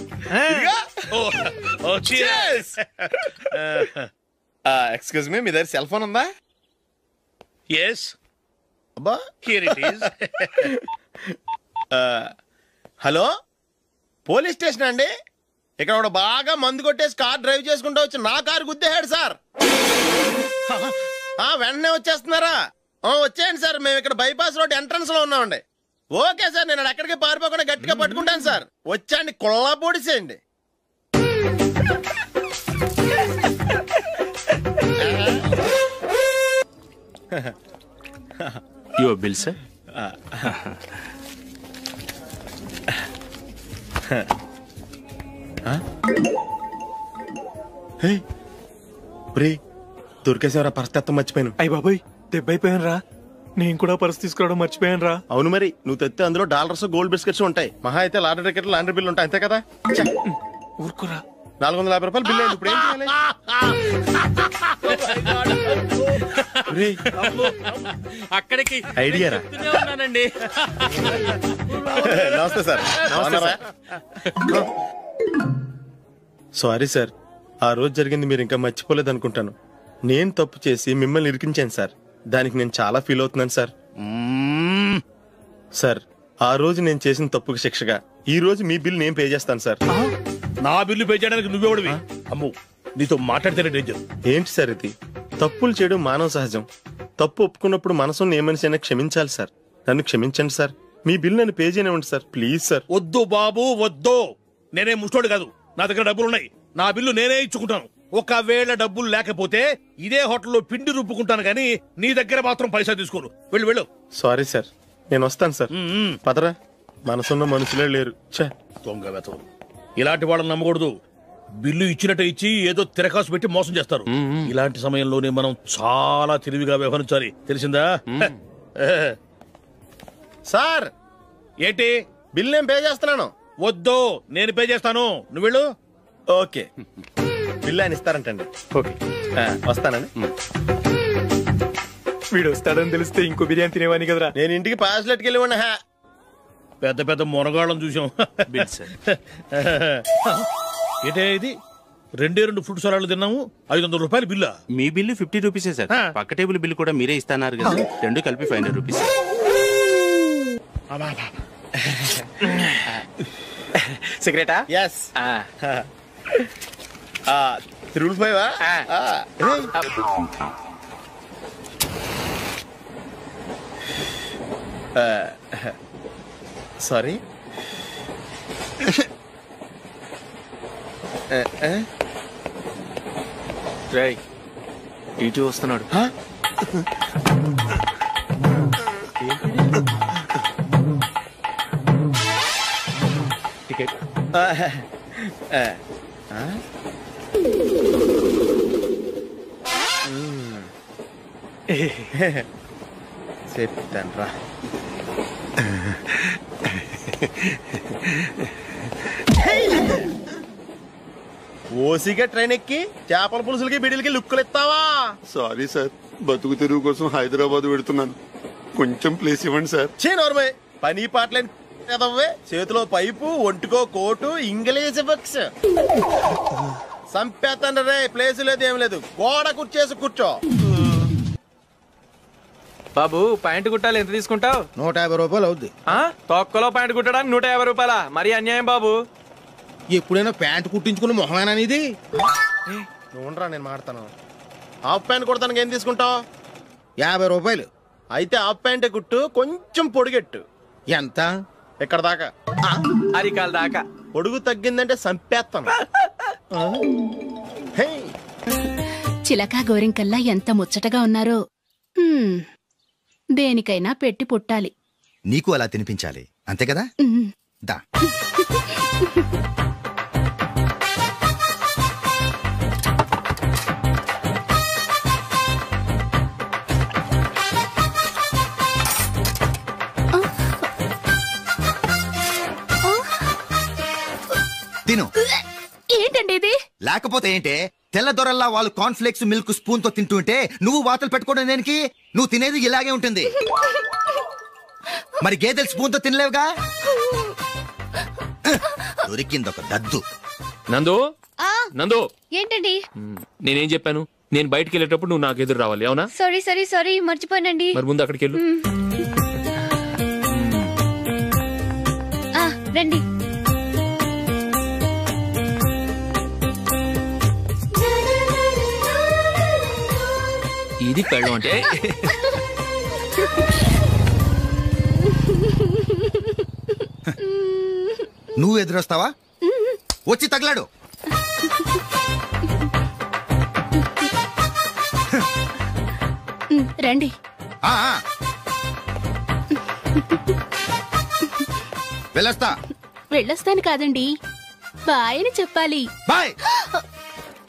ఎక్స్క్యూజ్ మీ, మీ దగ్గర సెల్ ఫోన్ ఉందా? ఎస్, అబ్బా here it is. Hello police station అండి. ఇక్కడ ఒక బాగా మందు కొట్టేసి కార్ డ్రైవ్ చేసుకుంటూ వచ్చి నా కారు గుద్దేశాడు సార్. వెంటనే వచ్చేస్తున్నారా? వచ్చేయండి సార్, మేము ఇక్కడ బైపాస్ రోడ్ ఎంట్రన్స్ లో ఉన్నామండి. ఓకే సార్, నేను ఎక్కడికి పారిపోకుండా గట్టిగా పట్టుకుంటాను సార్. వచ్చాండి, కుళ్ళా పొడిసేయండి. Your bill sir. దొరికేసేవరా? పరిస్థితి మర్చిపోయాను. అయ్య బాబాయ్, దెబ్బైపోయాను రా. నేను కూడా పర్స్ తీసుకురావడం మర్చిపోయాను రా. అవును మరి, నువ్వు తెస్తే అందులో డాలర్స్ గోల్డ్ బిస్కెట్స్ ఉంటాయి. మహా అయితే లాటరీ టికెట్ లాండ్రీ బిల్లు ఉంటాయి, అంతే కదా? ఊరుకురా. 450 రూపాయలు బిల్లు అయింది. ఇప్పుడు ఏం చేయాలి? అక్కడికి ఐడియా రా. నమస్తే సార్. సారీ సార్, ఆ రోజు జరిగింది మీరు ఇంకా మర్చిపోలేదు అనుకుంటాను. నేను తప్పు చేసి మిమ్మల్ని ఇరికించాను సార్. దానికి నేను చాలా ఫీల్ అవుతున్నాను సార్. సార్, ఆ రోజు నేను చేసిన తప్పుకి శిక్షగా ఈ రోజు మీ బిల్ నేను పే చేస్తాను సార్. నా బిల్లు పే చేయడానికి నువ్వెవడివి? అమ్ము, నీతో మాట్లాడితేనే డేంజర్. ఏంటి సార్ ఇది? తప్పులు చేయడం మానవ సహజం. తప్పు ఒప్పుకున్నప్పుడు మనసుని ఏ మనిషి అయినా క్షమించాలి సార్. నన్ను క్షమించండి సార్. మీ బిల్ నన్ను పే చేయనివ్వండి సార్, ప్లీజ్ సార్. వద్దు బాబు వద్దు. నేనే ముష్టోడు కాదు, నా దగ్గర డబ్బులున్నాయి. నా బిల్లు నేనే ఇచ్చుకుంటాను. ఒకవేళ డబ్బులు లేకపోతే ఇదే హోటల్లో పిండి రుబ్బుకుంటాను కానీ నీ దగ్గర మాత్రం పైసా తీసుకోను. వెళ్ళు వెళ్ళు. సారీ సార్, నేను వస్తాను సార్. పదరా, మనసున్న మనుషులే లేరు. దొంగ వెతవు. ఇలాంటి వాళ్ళని నమ్మకూడదు. బిల్లు ఇచ్చినట్టు ఇచ్చి ఏదో తిరకాసు పెట్టి మోసం చేస్తారు. ఇలాంటి సమయంలోనే మనం చాలా తెలివిగా వ్యవహరించాలి, తెలిసిందా? సార్, ఏంటి? బిల్ నేను పే చేస్తున్నాను. వద్దు, నేను పే చేస్తాను, నువ్వు వెళ్ళు. ఓకే, బిల్ ఆయన ఇస్తారంటండి. ఓకే, వస్తానండి. వీడు వస్తాడని తెలిస్తే ఇంకో బిర్యానీ తినేవాని కదరా. నేను ఇంటికి పాస్లెట్కి వెళ్ళి ఉన్నా. పెద్ద పెద్ద మునగాళ్ళం చూసాం. ఏంటే ఇది? 2 ఫ్రూట్ సలాడ్లు తిన్నాము, 500 రూపాయలు బిల్లా? మీ బిల్లు 50 రూపీసే సార్. పక్క టేబుల్ బిల్లు కూడా మీరే ఇస్తాన్నారు కదా, రెండు కలిపి 500 రూపీస్. సిగరెటా? ఎస్. 355 సారీ. రేయ్, ఇటు వస్తున్నాడు. టికెట్. చెప్తాను రా. ఓసిగా ట్రైన్ ఎక్కి చేపల పులుసులకి బిడిలకి లుక్కులు ఇస్తావా? సారీ సార్, బతుకు తెరువు కోసం హైదరాబాద్ పెడుతున్నాను, కొంచెం ప్లేస్ ఇవ్వండి సార్. నోర్మే, పని పాటలేని కదవ్వే. చేతిలో పైపు, ఒంటికో కోటు, ఇంగ్లీష్ బుక్స్. సంపేతండ్రి రే, ప్లేస్ లేదు ఏం లేదు, గోడ కుర్చేసి కూర్చో. బాబు, ప్యాంటు కుట్టాలి, ఎంత తీసుకుంటావు? 150 రూపాయలు అవుద్ది. తొక్కలో ప్యాంటు కుట్టడానికి 150 రూపాయల? మరి అన్యాయం బాబు. ఎప్పుడైనా ప్యాంటు కుట్టించుకున్న మొహమేనా ఇది? నువ్వురా, నేను మాడతాను. హాఫ్ ప్యాంట్ కుడతానికి ఏం తీసుకుంటావు? 50 రూపాయలు. అయితే హాఫ్ ప్యాంటే కుట్టు, కొంచెం పొడిగెట్టు. ఎంత? ఎక్కడ దాకా? అరికాల దాకా. పొడుగు తగ్గిందంటే సంపేస్తాను. చిలకా గోరింకల్లా ఎంత ముచ్చటగా ఉన్నారో. దేనికైనా పెట్టి పుట్టాలి. నీకు అలా తినిపించాలి, అంతే కదా? దా. తిను. ఏంటండి ఇది? లేకపోతే ఏంటే, తెల్లదొరల్లా వాళ్ళు కార్న్ఫ్లేక్స్ మిల్క్ స్పూన్ తో తింటుంటే నువ్వు వాతలు పెట్టుకోవడం దేనికి? నువ్వు తినేది ఇలాగే ఉంటుంది. మరి గేదెలు స్పూన్ తో తినలేవుగా. దొరికింది ఒక దద్దు. నందు, నందు, ఏంటండి? నేనేం చెప్పాను? నేను బయటికి వెళ్ళేటప్పుడు నువ్వు నాకు ఎదురు రావాలి, అవునా? సారీ మర్చిపోయానండి. మరి ముందు అక్కడికి వెళ్ళు. రండి. ఇది పెళ్ళం అంటే. నువ్వు ఎదురొస్తావా? వచ్చి తగలాడు. రండి. వెళ్ళొస్తాను కాదండి, బాయ్ అని చెప్పాలి. బాయ్.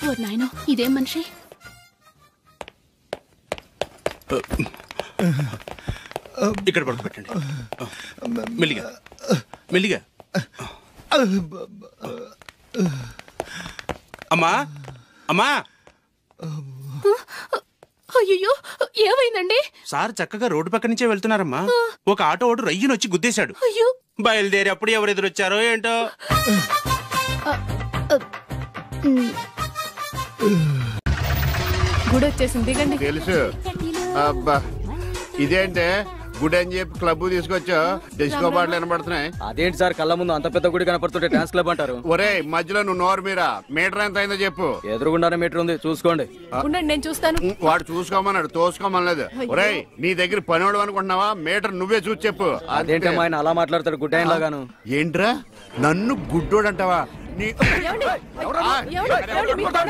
ఓ నాయనో, ఇదేం మనిషి? ఇక్కడ పడుకోబెట్టండి. మెల్లిగా మెల్లిగా. అమ్మా, అమ్మా. అయ్యో, ఏమైందండి? సార్ చక్కగా రోడ్డు పక్క నుంచే వెళ్తున్నారమ్మా. ఒక ఆటో ఓడు రయ్యను వచ్చి గుద్దేశాడు. బయలుదేరి అప్పుడు ఎవరు ఎదురొచ్చారో ఏంటో. గుడి వచ్చేసింది, దిగండి. తెలుసు. అబ్బా ఇదేంటే గుడి అని చెప్పి క్లబ్ తీసుకొచ్చా, డిస్కో పాటలు వినపడుతున్నాయి. అదేంటి సార్, కళ్ళ ముందు అంత పెద్ద గుడి కనపడుతుంటే డాన్స్ క్లబ్ అంటారు? ఒరే మధ్యలో నువ్వు నోరు మీరా, మీటర్ ఎంత అయిందో చెప్పు. ఎదురుగుండానే మీటర్ ఉంది, చూసుకోండి. ఉండండి, నేను చూస్తాను. వాడు చూసుకోమన్నాడు, తోసుకోమనలేదు. ఒరే నీ దగ్గర పనివాడు అనుకుంటున్నావా? మీటర్ నువ్వే చూసి చెప్పు. అదేంటి ఆయన అలా మాట్లాడతాడు గుడ్ అయిన లాగాను? ఏంట్రా నన్ను గుడ్డోడు అంటావా?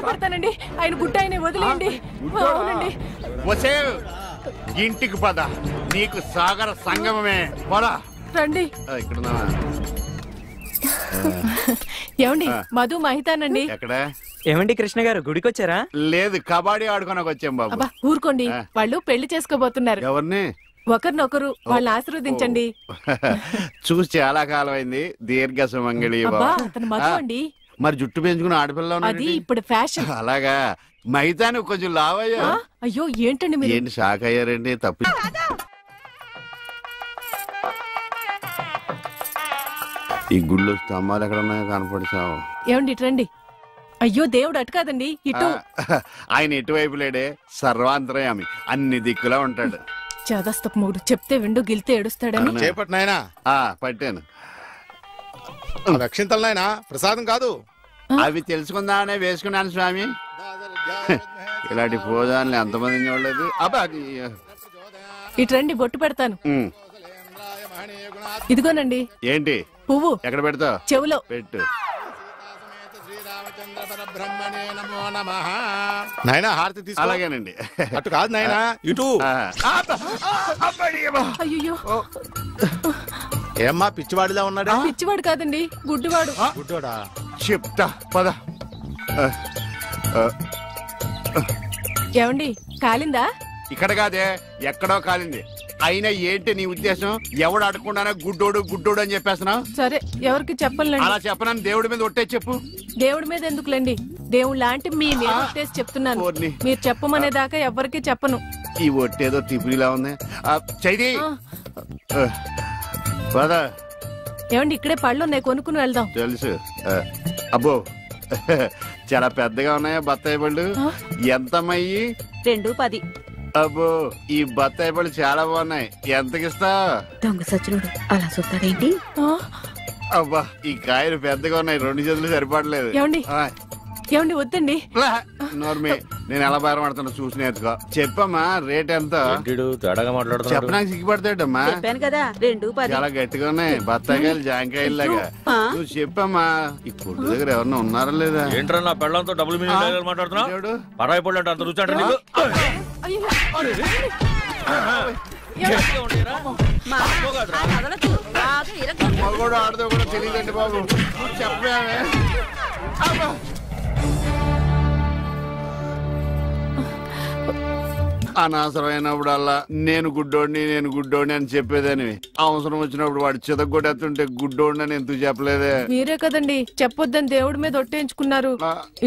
పడతానండి, ఆయన గుడ్డ ఆయన వదిలేయండి. అవునండి. వసే ఇంటికి పద, నీకు సాగర సంగమమే. పద రండి. ఇక్కడ ఏమండి, మధు మహితానండి. ఎక్కడ? ఏమండి కృష్ణ గారు గుడికి వచ్చారా? లేదు, కబడ్డీ ఆడుకోనకు వచ్చాం బాబు. అబ్బా ఊరుకోండి, వాళ్ళు పెళ్లి చేసుకోబోతున్నారు. ఎవరిని? ఒకరినొకరు, వాళ్ళని ఆశీర్వదించండి. చూసి చాలా కాలం అయింది. దీర్ఘ సుమంగళి. అతను మధు అండి. మరి జుట్టు పెంచుకుని ఆడపిల్ల అది ఇప్పుడు ఫ్యాషన్. అలాగా? మైతాను కొంచెం లావయ్యా. అయ్యో ఏంటండి మీరు? ఏంటి షాక్ అయ్యారండి? తప్పు. ఈ గుళ్ళు స్తంభాలు ఎక్కడ ఉన్నాయో కనపడిచావు. ఏమండి ఇటు రండి. అయ్యో దేవుడు అటు కాదండి, ఇటు. ఆయన ఎటువైపు లేడే, సర్వాంతరయామి, అన్ని దిక్కులా ఉంటాడు. చాదస్తపు మూడు, చెప్తే విండు, గిలితే ఏడుస్తాడని. చేపట్టినాయనా? పట్టాను. రక్షింతలు నాయనా, ప్రసాదం కాదు. అవి తెలుసుకుందామనే వేసుకున్నాను స్వామి. ఇలాంటి పూజాన్ని ఎంతమంది చూడలేదు. అబ్బా ఇటు రండి, బొట్టు పెడతాను. ఇదిగోనండి. ఏంటి? పువ్వు. ఎక్కడ పెడతావు? చెవులో పెట్టు. నాయనా హారతి తీసుకో. అలాగేనండి. అటు కాదు నాయనా, ఇటు. అయ్యో ఏమ్మా పిచ్చివాడిలా ఉన్నాడా? పిచ్చివాడు కాదండి, గుడ్డివాడు. గుడ్డోడా? చెప్తా పద. ఏమండి కాలిందా? ఇక్కడ కాదే, ఎక్కడో కాలింది. అయినా ఏంటి నీ ఉద్దేశం? ఎవడు అడగకుండానే గుడ్డోడు గుడ్డోడు అని చెప్పేస్తున్నావు? సరే, ఎవరికి చెప్పలేండి. అలా చెప్పనని దేవుడి మీద ఒట్టే చెప్పు. దేవుడి మీద ఎందుకులేండి, దేవుడు లాంటి మీ మీద ఒట్టేసి చెప్తున్నాను. మీరు చెప్పమనేదాకా ఎవరికి చెప్పను. ఈ ఒట్టేదో తిప్పిలా ఉంది. చైది పద. ఏమండి ఇక్కడే పళ్ళు ఉన్నాయి, కొనుక్కుని వెళ్దాం. తెలుసు. అబ్బో చాలా పెద్దగా ఉన్నాయా బత్తాయి పళ్ళు? ఎంతమయ్యి? 2.10. అబ్బో ఈ బత్తాయి పళ్ళు చాలా బాగున్నాయి. ఎంతకిస్తా? దొంగ సచ్చినోడు అలా చూస్తాడేంటి? అబ్బా ఈ కాయలు పెద్దగా ఉన్నాయి, 2 చేతులు సరిపడలేదు. ఏమండి ఏమండి వద్దండి. నోర్మి, నేను ఎలా బయటపడుతున్నా చూసి నేర్చుకో. చెప్పమ్మా రేట్ ఎంత? తేడాగా మాట్లాడుతున్నాడు. చెప్పడానికి సిగ్గుపడతాడమ్మా. చెప్పాను కదా 2.10. చాలా గట్టిగా ఉన్నాయి బత్తాయికాయలు, జాంకాయలు లాగా. నువ్వు చెప్పమ్మా. ఈ కొట్టు దగ్గర ఎవరన్నా ఉన్నారా లేదా? ఏంట్రా నా పెళ్ళంతో డబుల్ మీనింగ్ మాట్లాడుతున్నా? పరాయి పళ్ళు అంటే అంత రుచి అంటే నీకు? మగోడు ఆడదో కూడా తెలియదండి బాబు. నువ్వు చెప్పావే. అనవసరమైనప్పుడల్లా నేను గుడ్డోడిని అని చెప్పేదని, అవసరం వచ్చినప్పుడు వాడు చితగొట్టేస్తుంటే గుడ్డోడిని అని ఎందుకు చెప్పలేదే? మీరే కదండి చెప్పొద్దని దేవుడి మీద ఒట్టేయించుకున్నారు.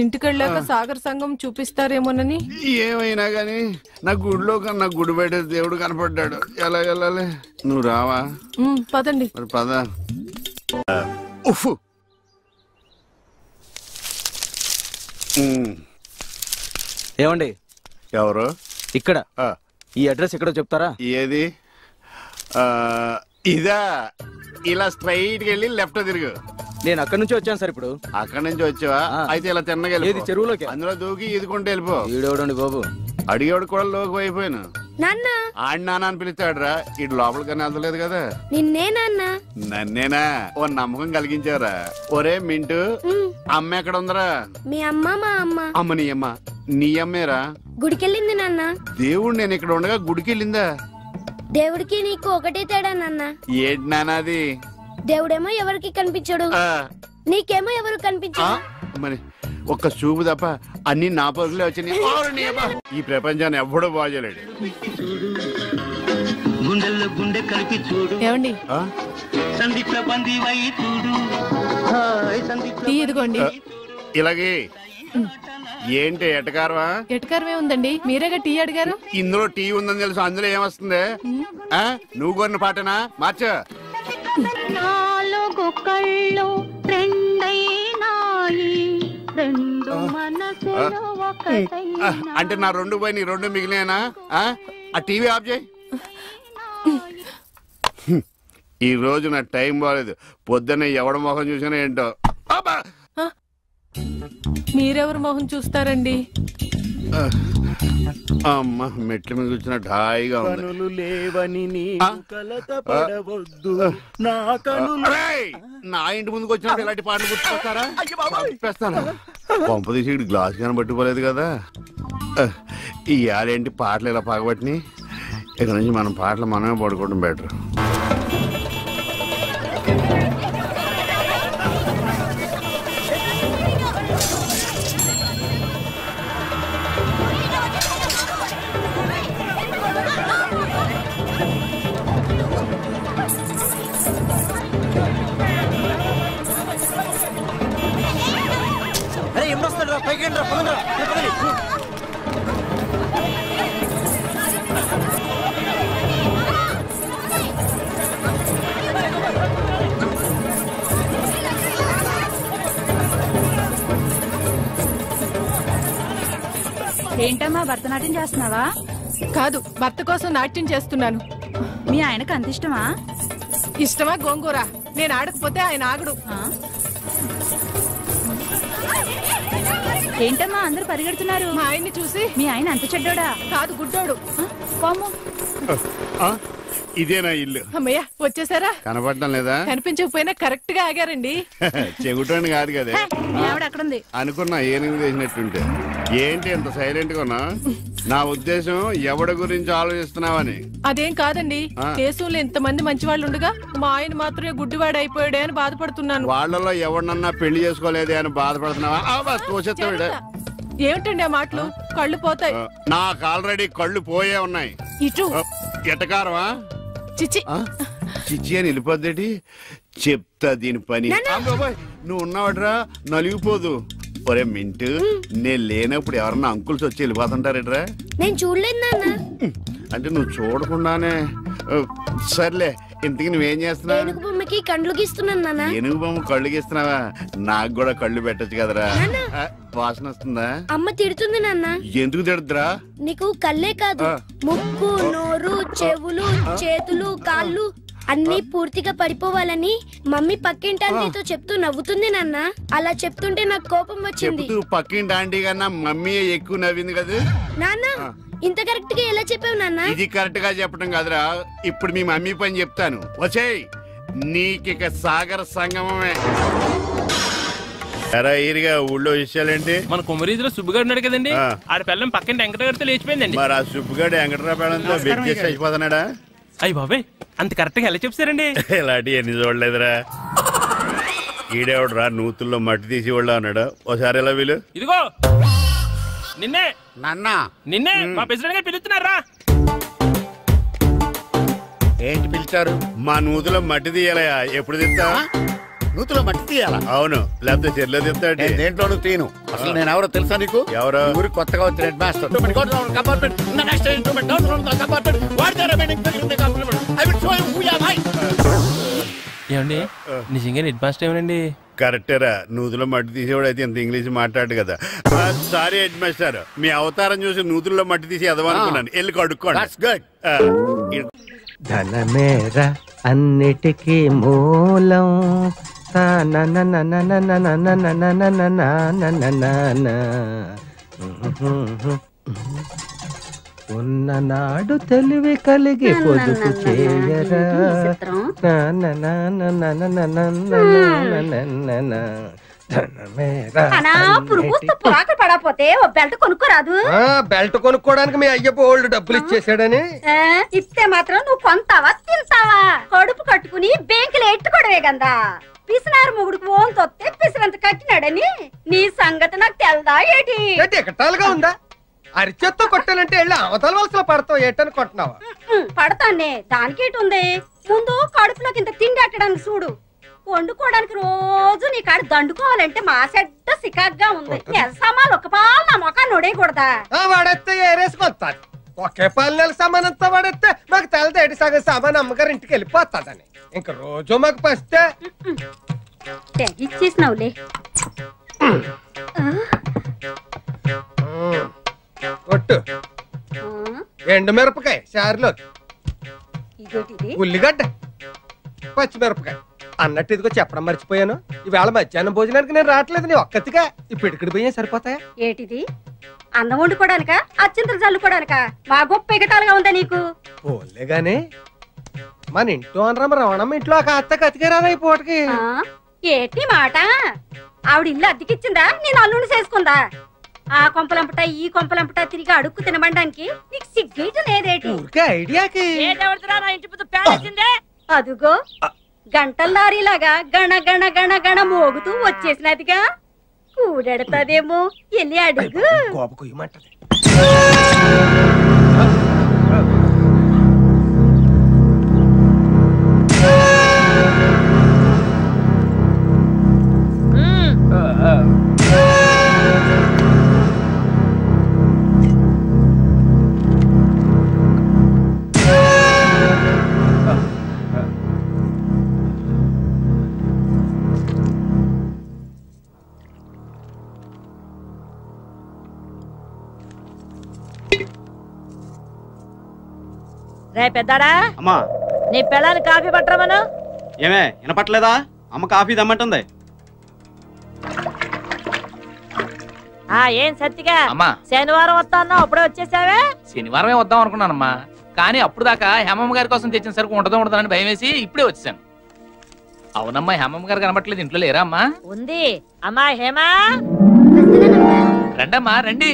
ఇంటికెళ్ళాక సాగర్ సంఘం చూపిస్తారేమోనని. ఏమైనా గాని నా గుడిలో కన్నా గుడి బయట దేవుడు కనపడ్డాడు. ఎలా వెళ్ళాలి? నువ్వు రావా? పదండి. మరి పద. ఉఫ్. ఏమండి? ఎవరు? ఇక్కడ ఈ అడ్రస్ ఎక్కడో చెప్తారా? ఏది? ఇదా? ఇలా స్ట్రైట్ గా వెళ్ళి లెఫ్ట్ తిరుగు. నేను అక్కడి నుంచి వచ్చాను సార్. ఇప్పుడు అక్కడి నుంచి వచ్చావా? అయితే ఇలా తిన్నగా ఏది చెరువులోకి? అందులో దూకి ఈదుకుంటూ వెళ్ళిపో. ఈడేవడండి బాబు? అడిగేవాడు కూడా లోకి అయిపోయాను. నాన్న ఆడి నాన్న అని పిలుస్తాడురా. ఇటు లోపలికన్నా వెళ్తలేదు కదా. నిన్నే నాన్న. నన్నేనా? ఓ నమ్మకం కలిగించారా? ఒరే మింటూ, అమ్మ ఎక్కడ ఉందరా? మీ అమ్మ మా అమ్మ. అమ్మ నీ అమ్మ? నీ అమ్మేరా? గుడికెళ్ళింది నాన్న. దేవుడు నేను ఇక్కడ ఉండగా గుడికి వెళ్ళిందా? దేవుడికి నీకు ఒకటే తేడా నాన్న. ఏంటి నాన్నది? దేవుడేమో ఎవరికి కనిపించడు, నీకేమో ఎవరు కనిపించడు. మరి ఒక్క చూపు తప్ప అన్ని నా పరుగులే వచ్చినాయి. ఈ ప్రపంచాన్ని ఎవ్వడూ బాగోలేడు. గుండెల్లో గుండె కలిపి చూడు. ఏమండి ఇదిగోండి. ఇలాగే ఏంటి ఎటకారవా? ఎటకారమే ఉందండి, మీరేగా టీ అడిగారు. ఇందులో టీ ఉందని తెలుసు, అందులో ఏమొస్తుంది? నువ్వు కొన్న పాటనా? మార్చా. నాలుగు కళ్ళు రెండైనాయి, రెండు అంటే నా 2 పోయి నీ 2 మిగిలినా? ఆ టీవీ ఆఫ్ చేయి. ఈ రోజు నా టైం బాగాలేదు. పొద్దున్నే ఎవడ మొహం చూసినా ఏంటో. మీరెవరు మొహం చూస్తారండి? అమ్మ మెట్ల మీద కూర్చున్నట్టు హాయిగా కనులు లేవని నీవు కలత పడవద్దు. నా ఇంటి ముందుకు వచ్చినప్పుడు ఇలాంటి పాటలు గుర్తుకొస్తారా? చెప్పేస్తాను. పంప తీసి ఇక్కడ గ్లాస్ కానీ పట్టుకోలేదు కదా. ఇవాళేంటి పాటలు ఇలా పగబట్టినాయి. ఇక నుంచి మనం పాటలు మనమే పడుకోవడం బెటర్. ఏంటమ్మా భరతనాట్యం చేస్తున్నావా? కాదు, భర్త కోసం నాట్యం చేస్తున్నాను. మీ ఆయనకు అంత ఇష్టమా? ఇష్టమా గోంగూర? నేను ఆడకపోతే ఆయన ఆగడు. ఏంటమ్మా అందరూ పరిగెడుతున్నారు? మా ఆయన్ని చూసి. మీ ఆయన అంత చెడ్డోడా? కాదు, గుడ్డోడు. పాము. ఇదేనా ఇల్లు? అమ్మయ్య, వచ్చేసారా? కనపడటం లేదా? కనిపించకపోయినా కరెక్ట్ గా ఆగారండి. చెగుటోని కాదు కదా అక్కడుంది అనుకున్నా. ఏనుగు చేసినట్టుంటే ఏంటి ఎంత సైలెంట్ గా ఉన్నా? నా ఉద్దేశం ఎవడి గురించి ఆలోచిస్తున్నావని. అదేం కాదండి, దేశంలో ఇంతమంది మంచి వాళ్ళు ఉండగా మా ఆయన మాత్రమే గుడ్డివాడు అయిపోయాడే అని బాధపడుతున్నాను. వాళ్ళలో ఎవరినన్నా పెళ్లి చేసుకోలేదే అని బాధపడుతున్నావా? తోచెత్తావిడ. ఏమిటండి ఆ మాటలు? కళ్ళు పోతాయి. నాకు ఆల్రెడీ కళ్ళు పోయే ఉన్నాయి. ఇటు ఎటకారమా? చిచి చిచ్చి అని వెళ్ళిపోద్దేటి? చెప్తా దీని పని. నువ్వు ఉన్నావడ్రా, నలిగిపోదు. ఒరే మింటు, నేను లేనప్పుడు ఎవరన్నా అంకుల్స్ వచ్చి వెళ్ళిపోతుంటారేట్రా? నేను చూడలేదు నాన్న. అంటే నువ్వు చూడకుండానే. సర్లే, ఇంతకి నువ్వేం చేస్తున్నావు? ఏనుగు బొమ్మకి కళ్ళు గీస్తున్నాను నాన్న. ఏనుగు బొమ్మ కళ్ళు గీస్తున్నావా? నాకు కూడా కళ్ళు పెట్టచ్చు కదరా. వాసన వస్తుందా? అమ్మ తిడుతుంది నాన్న. ఎందుకు తిడుతురా? నీకు కళ్ళే కాదు, ముక్కు, నోరు, చెవులు, చేతులు, కాళ్ళు అన్ని పూర్తిగా పడిపోవాలని మమ్మీ పక్కింటి ఆంటీతో చెప్తూ నవ్వుతుంది నాన్న. అలా చెప్తుంటే నాకు కోపం వచ్చింది. చెప్తూ పక్కింటి ఆంటీ కన్నా మమ్మీ ఎక్కువ నవ్వింది కదా నాన్న. ఇంత కరెక్ట్ గా ఎలా చెప్పావు నాన్న? ఇది కరెక్ట్ గా చెప్పడం కాదురా. ఇప్పుడు మీ మమ్మీ పని చెప్తాను. వచ్చేయ్, నీకిక సాగర సంగమమే. ఈరిగా ఊళ్ళో విషయాలేంటి? మన కుమరీధిలో సుబ్బుగాడు ఉన్నాడు కదండి, ఆడ పిల్లం పక్కన వెంకటగారితో లేచిపోయిందండి. మరి ఆ సుబ్బుగాడు వెంకటరావు పిల్లంతో వెచ్చేసి అయిపోతున్నాడా? అయ్యి బాబాయ్, అంత కరెక్ట్ గా ఎలా చెప్తారండి? ఇలాంటి ఎన్ని చూడలేదురా. ఈడేవడరా నూతుల్లో మట్టి తీసి వాళ్ళు అన్నాడు. ఓసారి ఎలా వీలు? ఇదిగో నిన్నే నాన్న, నిన్నే మా ప్రెసిడెంట్ గారు పిలుస్తున్నారా? ఏంటి పిలిచారు? మా నూతులో మట్టి తీయాలయా. ఎప్పుడు తీస్తా? నూతులో మట్టి తీయాలా? అవును, లేకపోతే చెర్లో తీస్తాడు. దేంట్లోనూ తీను. అసలు నేను ఎవరో తెలుసా నీకు? ఎవరో ఊరికి కొత్తగా వచ్చిన హెడ్ మాస్టర్. ఏమండి, నిజంగా హెడ్ మాస్టర్ ఏమనండి? కరెక్టేరా. నూతులో మట్టి తీసేవాడు అయితే ఇంత ఇంగ్లీష్ మాట్లాడు కదా. సారీ హెడ్ మాస్టర్, మీ అవతారం చూసి నూతుల్లో మట్టి తీసి ఎదవనుకున్నాను. వెళ్ళి కడుక్కోండి. ధనమేరా అన్నిటికీ మూలం. ఉన్ననాడు తెలివి కలిగి పొదుపు చేయరా. పడపోతే ఓ బెల్ట్ కొనుక్కోరాదు? బెల్ట్ కొనుక్కోడానికి మీ అయ్య బోల్డ్ డబ్బులు ఇచ్చేసాడని. ఇస్తే మాత్రం నువ్వు కొంటావా తింటావా? కడుపు కట్టుకుని బ్యాంకులో ఎట్టుకోవడమే కదా. పిసినారు మొగుడికి ఓన్ తొత్తే పిసినంత కట్టినాడని నీ సంగతి నాకు తెల్దా ఏటి? ఎకటాలుగా ఉందా? అరిచేత్తో కొట్టాలంటే వెళ్ళి అవతల వలసలో పడతావు ఏటనుకుంటున్నావా? పడతానే, దానికేటి ఉంది? ముందు కడుపులోకి ఇంత తిండి అట్టడానికి చూడు. వండుకోవడానికి రోజు నీ కాడ దండుకోవాలంటే మా సెడ్డ సికాగ్గా ఉంది. సామాన్లు ఒక పాలు నా మొఖాన్ని నొడేయకూడదా? వాడేస్తే ఏరేసుకొస్తాను. ఒకే పాలనెల సామానంతా వాడేస్తే మాకు తెలదేటి సగం సామాన్ అమ్మగారు ఇంటికి వెళ్ళిపోతాదని. ఇంక రోజు మాకు పస్తే తెగిచ్చేసినావులే. కొట్టు ఎండు మిరపకాయ చారులో ఉల్లిగడ్డ పచ్చిమిరపకాయ అన్నట్టు ఇదిగో చెప్పడం మర్చిపోయాను. ఈవేళ మధ్యాహ్నం భోజనానికి నేను రావట్లేదు. నీ ఒక్కతిగా ఇప్పుడు ఇక్కడికి పోయా సరిపోతాయా? ఏటిది అన్నం వండుకోవడానికా అచ్చింతలు చల్లుకోవడానికా? మా గొప్ప ఎగటాలుగా ఉందా నీకు? పోలే గాని మన ఇంట్లో అనరమ్మ రవణమ్మ ఇంట్లో ఒక అత్త కతికేరాదా ఈ పూటకి? ఏటి మాట? ఆవిడ ఇల్లు అద్దెకిచ్చిందా నేను అల్లుని చేసుకుందా? ఆ కొంపలంపట ఈ కొంపలంపట తిరిగి అడుక్కు తినమండానికి నీకు సిగ్గేట లేదేటి? ఐడియాకి అదుగో గంటల్లారీలాగా గణ గణ గణ గణ మోగుతూ వచ్చేసినదిగా. కూడెడతాదేమో వెళ్ళి అడుగు. రే పెద్దాడా, అమ్మా నీ పిల్లని కాఫీ పట్టరమను. ఏమే వినపట్లేదా? అమ్మ కాఫీ దమ్మంటుంది. ఏం సత్తిగా అమ్మా శనివారం వస్తా అన్నావు, అప్పుడే వచ్చేసావే? శనివారమే వద్దాం అనుకున్నానమ్మా, కానీ అప్పుడు దాకా హేమమ్మ గారి కోసం తెచ్చిన సరుకు ఉండదని భయం వేసి ఇప్పుడే వచ్చాను. అవునమ్మా, హేమమ్మ గారు కనబట్లేదు, ఇంట్లో లేరా అమ్మా? ఉంది. అమ్మా హేమా, రండమ్మా రండి.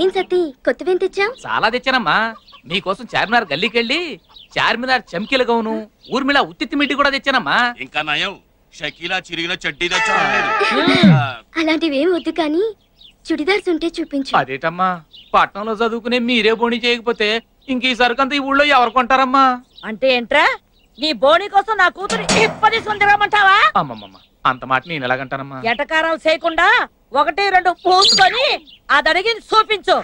ఏం సత్తి కొత్తవేం తెచ్చా? చాలా తెచ్చానమ్మా. మీకోసం చార్మినార్ గల్లీకి వెళ్ళి చార్మినార్ చమ్కీల గౌను, ఊర్మిళ ఉత్తిత్తి మిడ్డి కూడా తెచ్చానమ్మా. ఇంకా నయం షకీలా చిరిగిన చడ్డీ తెచ్చా. అలాంటివేం వద్దు కానీ చుడిదార్స్ ఉంటే చూపించు. అదేటమ్మా, పట్నంలో చదువుకునే మీరే బోణి చేయకపోతే ఇంక ఈ సరుకంతా ఈ ఊళ్ళో ఎవరు కొంటారమ్మా? అంటే ఏంట్రా, నీ బోణి కోసం నా కూతురు ఇప్పటి తిరగమంటావా? అమ్మమ్మమ్మ, అంత మాట నేను ఎలాగంటానమ్మా? ఎటకారాలు చేయకుండా 1-2 పూసుకొని అది అడిగి చూపించు.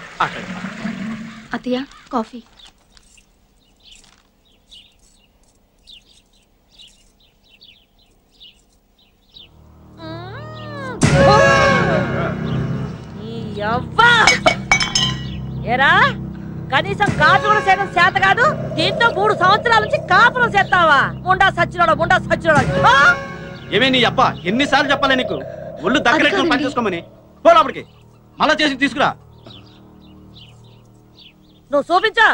అత్తయ్య కాఫీ. ఏరా, కనీసం కాఫీ కూడా చేయడం చేత కాదు, దీంతో 3 సంవత్సరాల నుంచి కాపురం చేస్తావా? ముండా సచ్చినోడా. ఏమే నీ అప్ప ఎన్నిసార్లు చెప్పాలి నీకు? ఒళ్ళు దగ్గర పని చూసుకోమని పోలాపడికి మళ్ళా చేసి తీసుకురా. నువ్వు చూపించా.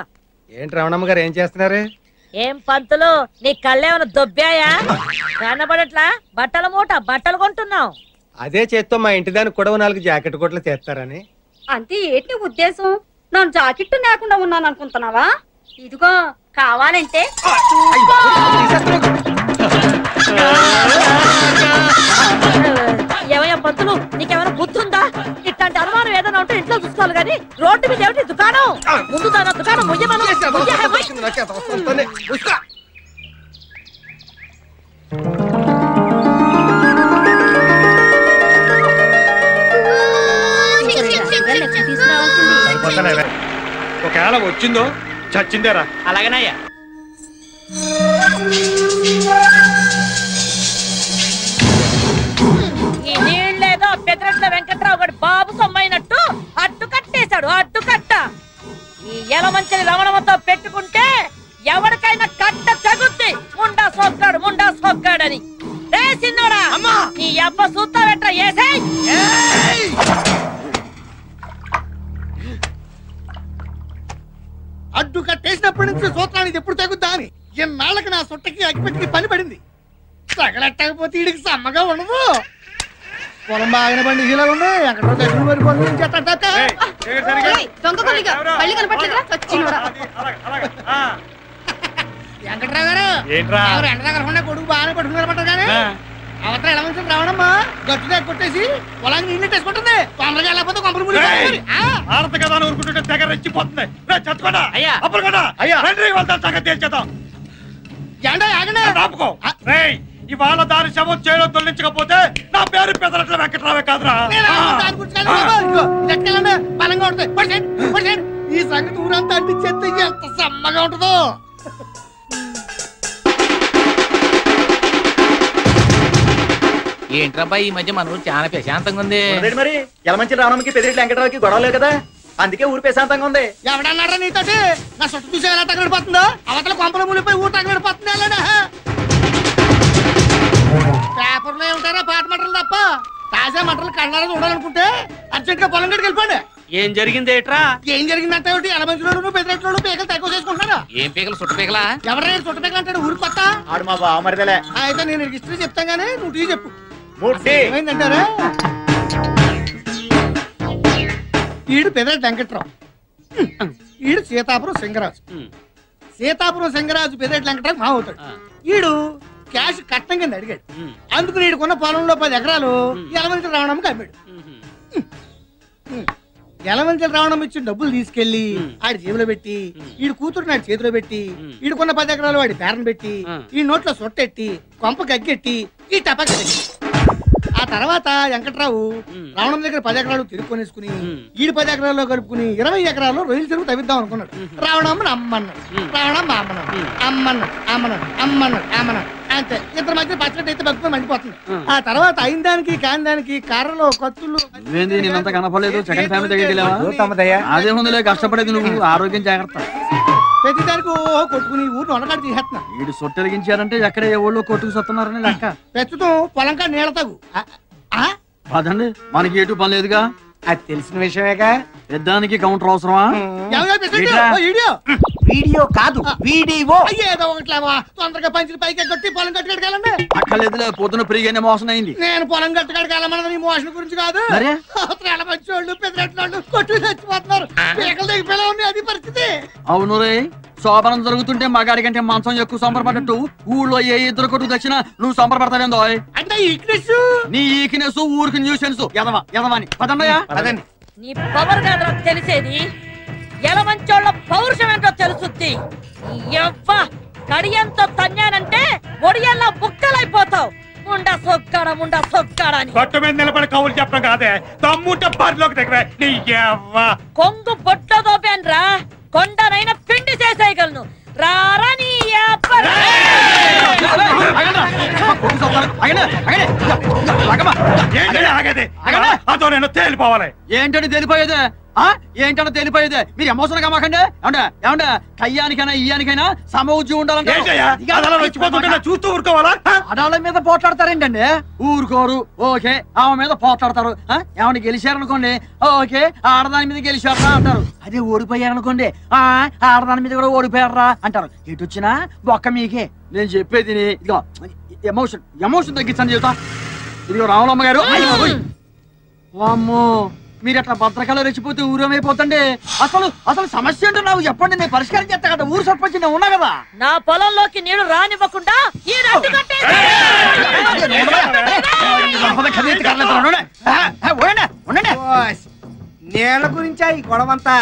ఏంటి రమణమ్మ గారు ఏం చేస్తున్నారు? ఏం పంతులు, నీ కళ్ళేమన్నా దొబ్బాయా? కనబడట్లా? బట్టల మూట బట్టలు కొంటున్నావు. అదే చేత్తో మా ఇంటి దానికి కూడా 4 జాకెట్ కొట్లు తెస్తారని. అంతే ఏంటి ఉద్దేశం? నేను జాకెట్ లేకుండా ఉన్నాను అనుకుంటున్నావా? ఇదిగో కావాలంటే ఏమయ్యా పంతులు, నీకేమైనా బుద్ధుందా? ఇట్లాంటి అనుమానం ఏదైనా ఉంటే ఇంట్లో చూసుకోవాలి కానీ రోడ్డు మీద ఏమిటి దుకాణం? ముందు దాని దుకాణం ముయ్యమను. ఒకవేళ వచ్చిందో చచ్చిందేరా. అలాగేనయ్యా. ఈ నీళ్ళేదో పెద్దరెడ్ల వెంకట్రావు గారి బాబు సొమ్మైనట్టు అడ్డు కట్టేశాడు. అడ్డు కట్ట ఈ ఎలమంచిని రమణమతో పెట్టుకుంటే ఎవరికైనా కట్ట తగుద్ది. ముండా సోక్కాడని. రే సిన్నోడా, నీ అబ్బ సూత్తావెట్రా? ఏసేయ్. అడ్డు కట్టేసినప్పటి నుంచి సూత్రానికి ఎప్పుడు తగ్గుద్దా అని ఎన్నాళ్ళకి నా సొట్టకి అగ్గిపెట్టికి పని పడింది. తగలెట్టకపోతే వీడికి సమ్మగా ఉండదు. పొలం బాగానే పండి ఇలా ఉంది. ఎక్కడో దగ్గర మరిపోతుంది. వెంకట్రావు గారు ఎండ దగ్గర కొడుకు బాగానే పట్టుకుని కానీ అవతల ఎలా ఉంటుంది రావడమ్మా? గట్టిగా కొట్టేసి పొలాన్ని నీళ్ళు వేసుకుంటుంది. తొందరగా వెళ్ళకపోతే కొంపలు మునిగిపోతుంది. ఆడత కదా ఊరుకుంటుంటే తెగ రెచ్చిపోతుంది. చచ్చుకోడా అప్పుడు కదా వెళ్తాను సంగతి తేల్చేద్దాం. ఆపుకో. ఇవాళ దాని శవం చేయడం తొలగించకపోతే నా పేరు పెదరట్ల వెంకట్రావే కాదురా. బలంగా ఉంటుంది. ఈ సంగతి ఊరంతా అంటించేస్తే ఎంత సమ్మగా ఉంటుందో. ఏంట్రబ్బా ఈ మధ్య మన ఊరు చాలా ప్రశాంతంగా ఉంది. మరి యలమంచి రావణంకి పెదిరెడ్డి వెంకటరావుకి గొడవలేదు కదా, అందుకే ఊరు ప్రశాంతంగా ఉంది. ఎవడన్నారా నీతోటి? నా చుట్టూ చూసి ఎలా తగలడిపోతుందో, అవతల కొంపలు మునిపోయి ఊరు తగలడిపోతుంది. పేపర్లో ఏముంటారా పాత మంటలు తప్ప, తాజా మంటలు కళ్ళారా చూడాలనుకుంటే అర్జెంట్ గా పొలం గడికి వెళ్ళిపోండి. ఏం జరిగింది ఏట్రా? ఏం జరిగిందంటే ఎలమంచిలోను పెద్దరెట్లోను పీకలు తక్కువ చేసుకుంటున్నారా? ఏం పీకలు? చుట్ట పీకలా? ఎవరైనా చుట్ట పీకలు అంటాడు ఊరు కొత్త. ఆడు మా బావమరిదలే. అయితే నేను హిస్టరీ చెప్తాను గానీ నువ్వు టీ చెప్పు. ఏమైందంటారా? ఈడు పెద్దరెడ్డి వెంకట్రావు, ఈడు సీతాపురం సింగరాజు. సీతాపురం సింగరాజు పెద్దరెడ్డి వెంకట్రావు మా అవుతాడు. ఈడు క్యాష్ కట్నం కింద అడిగాడు. అందుకు ఈడుకున్న పొలంలో 10 ఎకరాలు యలమంచి రావణంకి అమ్మాడు. యలమంచి రావణం ఇచ్చిన డబ్బులు తీసుకెళ్లి ఆడి జేబులో పెట్టి, ఈడు కూతురు నాడు చేతిలో పెట్టి, ఈడుకున్న 10 ఎకరాలు వాడి పేరను పెట్టి, ఈ నోట్లో సొట్టెట్టి, కొంప గగ్గెట్టి, ఈ టపాకి. ఆ తర్వాత వెంకట్రావు రావణం దగ్గర 10 ఎకరాలు తిరుక్కొనేసుకుని, ఈడు 10 ఎకరాల్లో కలుపుకుని 20 ఎకరాల్లో రొయ్యలు తిరుగు తవ్విద్దాం అనుకున్నాడు. రావణమ్మ అమ్మన్నాడు, రావణమ్మ అమ్మన్నాడు. అంతే. ఇద్దరు మధ్య పచ్చడి అయితే బతుకుని మండిపోతుంది. ఆ తర్వాత అయిన దానికి కాని దానికి కర్రలు కత్తులు. నేనంత కనపడలేదు. సెకండ్ ఫ్యామిలీ దగ్గరికి అదే ముందులే కష్టపడేది నువ్వు. ఆరోగ్యం జాగ్రత్త. ప్రతి దానికి కొట్టుకుని ఊరు నొనకాడు తీసేస్తున్నా. వీడు సొట్టెలిగించారంటే ఎక్కడ ఏ ఊళ్ళో కొట్టుకు సత్తున్నారని లెక్క. ప్రస్తుతం పొలం కాడ నీళ్ళ తగు. అదండి మనకి ఎటు పని లేదుగా. అది తెలిసిన విషయమేగా. పెద్దానికి కౌంటర్ అవసరమా? వీడియో కాదు వీడియో. ఏదో ఒకట్లేవా, తొందరగా పంచులు పైకి కొట్టి పొలం కట్టుకెళ్ళండి. అక్కర్లేదులే, పొద్దున ఫ్రీగానే మోసం అయింది. నేను పొలం కట్టుకెళ్ళమన్నది నీ మోషన్ గురించి కాదు. మంచోళ్ళు పెద్దరెట్లు కొట్టి చచ్చిపోతున్నారు. పీకలు దిగిపోయేలా ఉంది అది పరిస్థితి. అవును రే, శోభనం జరుగుతుంటే మగాడి కంటే మంచం ఎక్కువ సంబరపడ్డట్టు ఊళ్ళో ఏ ఇద్దరు కొట్టుకు తెచ్చినా నువ్వు సంబరపడతావేందో. అంటే నీ ఈక్నెస్ ఊరికి న్యూసెన్స్. ఎదవాని పదండయా. నీ పవర్ కాదు తెలిసేది, ఎలమంచోళ్ళ పౌరుషం ఏంటో తెలుసుద్ది. కడియంతో తన్నానంటే ఒడియల్లా బుక్కలైపోతావు. ముండా సొక్కాడా అని గట్టు మీద నిలబడి కవులు చెప్పడం కాదే, తమ్ముంటే బరిలోకి దగ్గర కొంగు బొట్లో దోపాన్రా, కొండనైనా పిండి చేసేయగలను. రారా నీ అదో నేను తేలిపోవాలి. ఏంటంటే తెలిపోయేదే? ఏంటన్నా తెలిపోయేదే? మీరు ఎమోషన్ గా మాకండి. ఏమంటే కయ్యానికైనా ఇయ్యానికైనా సమవుజ్జి ఉండాలంటే చూస్తూ ఊరుకోవాలా? ఆడాళ్ళ మీద పోట్లాడతారేంటండి? ఊరుకోరు. ఓకే, ఆమె మీద పోట్లాడతారు. ఏమన్నా గెలిచారనుకోండి, ఓకే ఆడదాని మీద గెలిచారా అంటారు. అదే ఓడిపోయారనుకోండి, ఆడదాని మీద కూడా ఓడిపోయారా అంటారు. ఎటు వచ్చినా బొక్క మీకే. నేను చెప్పేది ఇదిగో, ఎమోషన్ తగ్గించని చెబుతా. ఇదిగో రావులమ్మ గారు, అమ్మో మీరు అట్లా భద్రకాలు రెచ్చిపోతే ఊరేమైపోతండి. అసలు సమస్య ఏంటో నాకు చెప్పండి, నేను పరిష్కారం చేస్తా కదా. ఊరు సర్పంచ్ నేను ఉన్నా కదా. నా పొలంలోకి నీళ్లు రానివ్వకుండా ఈ రట్టు నేల గురించా ఈ గొడవంతా?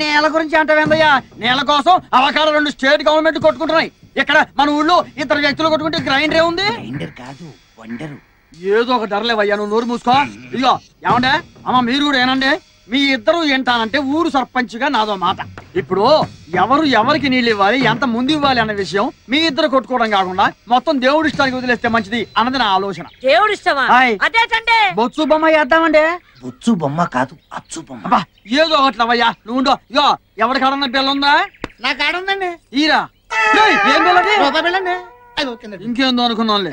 నేల గురించి అంటావేందయ్యా? నేల కోసం అవకాశం 2 స్టేట్ గవర్నమెంట్ కొట్టుకుంటున్నాయి. ఇక్కడ మన ఊళ్ళో 2 వ్యక్తులు కొట్టుకుంటే గ్రైండర్ ఏముంది? కాదు వండరు. ఏదో ఒక ధరలేవయ్యా, నువ్వు నోరు మూసుకో. ఇదిగో ఏమండే అమ్మ, మీరు కూడా ఏనండి. మీ ఇద్దరు ఏంటానంటే ఊరు సర్పంచ్ గా నాదో మాట. ఇప్పుడు ఎవరికి నీళ్ళు ఇవ్వాలి, ఎంత ముందు ఇవ్వాలి అన్న విషయం మీ ఇద్దరు కొట్టుకోవడం కాకుండా మొత్తం దేవుడి ఇష్టానికి వదిలేస్తే మంచిది అన్నది నా ఆలోచన. దేవుడి ఇష్టమా? అదేంటే బొచ్చు బొమ్మ వేద్దామండి. బొచ్చు బొమ్మ కాదు అచ్చు బొమ్మ. ఏదో ఒకట్లవయ్యా నువ్వు. ఇగో ఎవరి కాడన్న పిల్ల ఉందా? నా కాడ ఉందండి. ఈరా ఏం పిల్లండి? ఇంకేందో అనుకున్నాంలే.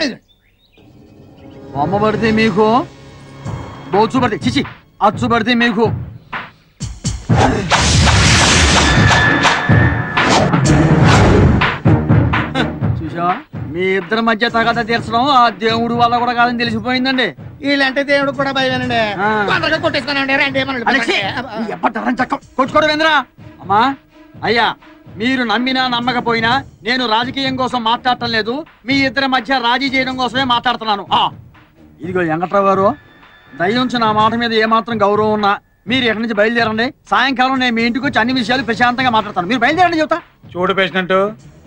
బొమ్మ పడితే మీకు, బొచ్చు పడితే చిచి అచ్చు పడితే మీకు. చూసావా, మీ ఇద్దరి మధ్య తగద తీర్చడం ఆ దేవుడు వల్ల కూడా కాదని తెలిసిపోయిందండి. వీళ్ళంటే దేవుడు కూడా భయమేనండి. తొందరగా కొట్టేసుకోనండి. కొట్టుకోవడం ఏందిరా? అమ్మా అయ్యా, మీరు నమ్మినా నమ్మకపోయినా నేను రాజకీయం కోసం మాట్లాడటం లేదు. మీ ఇద్దరి మధ్య రాజీ చేయడం కోసమే మాట్లాడుతున్నాను. ఇదిగో వెంకట్రావు గారు, దయించి నా మాట మీద ఏమాత్రం గౌరవం ఉన్నా మీరు ఎక్కడి నుంచి బయలుదేరండి. సాయంకాలం నేను మీ ఇంటికి వచ్చి అన్ని విషయాలు ప్రశాంతంగా మాట్లాడతాను. మీరు బయలుదేరండి చెప్తా. చూడు పేషెంట్,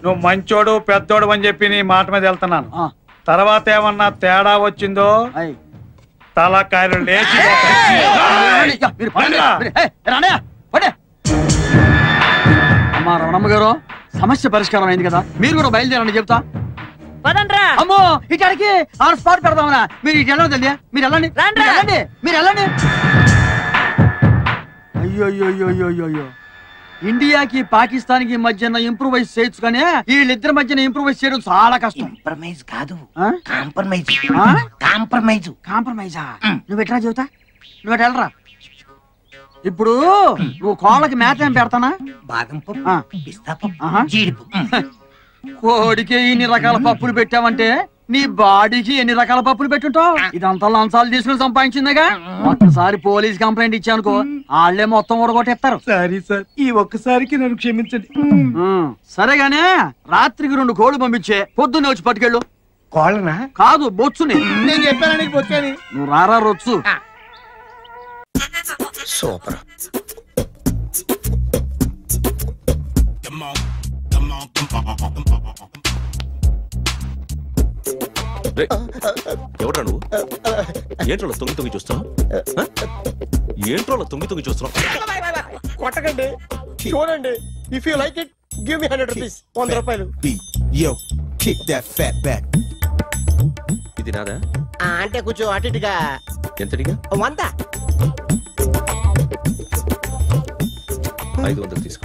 నువ్వు మంచోడు పెద్దోడు అని చెప్పి నీ మాట మీద వెళ్తున్నాను. తర్వాత ఏమన్నా తేడా వచ్చిందో తలకాయలు లేచి అమ్మా రమణమ్మ గారు, సమస్య పరిష్కారం అయింది కదా, మీరు కూడా బయలుదేరండి చెప్తా. పదండ్రా. అమ్మో ఇక్కడికి ఆన్ స్పాట్ పెడదామనా? మీరు ఇటు వెళ్ళండి తెలియదు, మీరు వెళ్ళండి మీరు వెళ్ళండి. అయ్యో ఇండియాకి పాకిస్తాన్ కి మధ్యన ఇంప్రూవైజ్ చేయొచ్చు కానీ వీళ్ళిద్దరి మధ్యన ఇంప్రూవైజ్ చేయడం చాలా కష్టం. ఇంప్రమైజ్ కాదు, కాంప్రమైజ్. కాంప్రమైజ్. కాంప్రమైజా? నువ్వు ఎట్లా చెబుతా? నువ్వు ఎట్లా వెళ్ళరా? ఇప్పుడు నువ్వు కోళ్ళకి మేత ఏం పెడతానా? బాదం పప్పు, పిస్తా పప్పు, జీడిపప్పు. కోడికి ఇన్ని రకాల పప్పులు పెట్టావంటే నీ బాడీకి ఎన్ని రకాల పప్పులు పెట్టుంటావు? ఇదంతా లంచాలు తీసుకుని సంపాదించిందిగా. ఒక్కసారి పోలీస్ కంప్లైంట్ ఇచ్చానుకో వాళ్ళే మొత్తం ఊడగొట్టేస్తారు. సారీ సార్, ఈ ఒక్కసారికి నన్ను క్షమించండి. సరేగానే రాత్రికి 2 కోళ్ళు పంపించే, పొద్దున్నే వచ్చి పట్టుకెళ్ళు. కోళ్ళనా? కాదు, బొచ్చుని. నేను చెప్పాను నీకు బొచ్చని. నువ్వు రారా రొచ్చు. సూపర్. ఎవడ్రా నువ్వు? ఏంట్రోలో తొంగి చూస్తున్నావు? ఏంట్రోలో తొంగి చూస్తున్నావు? కొట్టకండి, చూడండి. If you like it give me 100 rupees. 100 రూపాయలు. ఇది నాదా? అంటే కొంచెం అటు ఇటుగా. ఎంతడిగా? 100. 500 తీసుకో.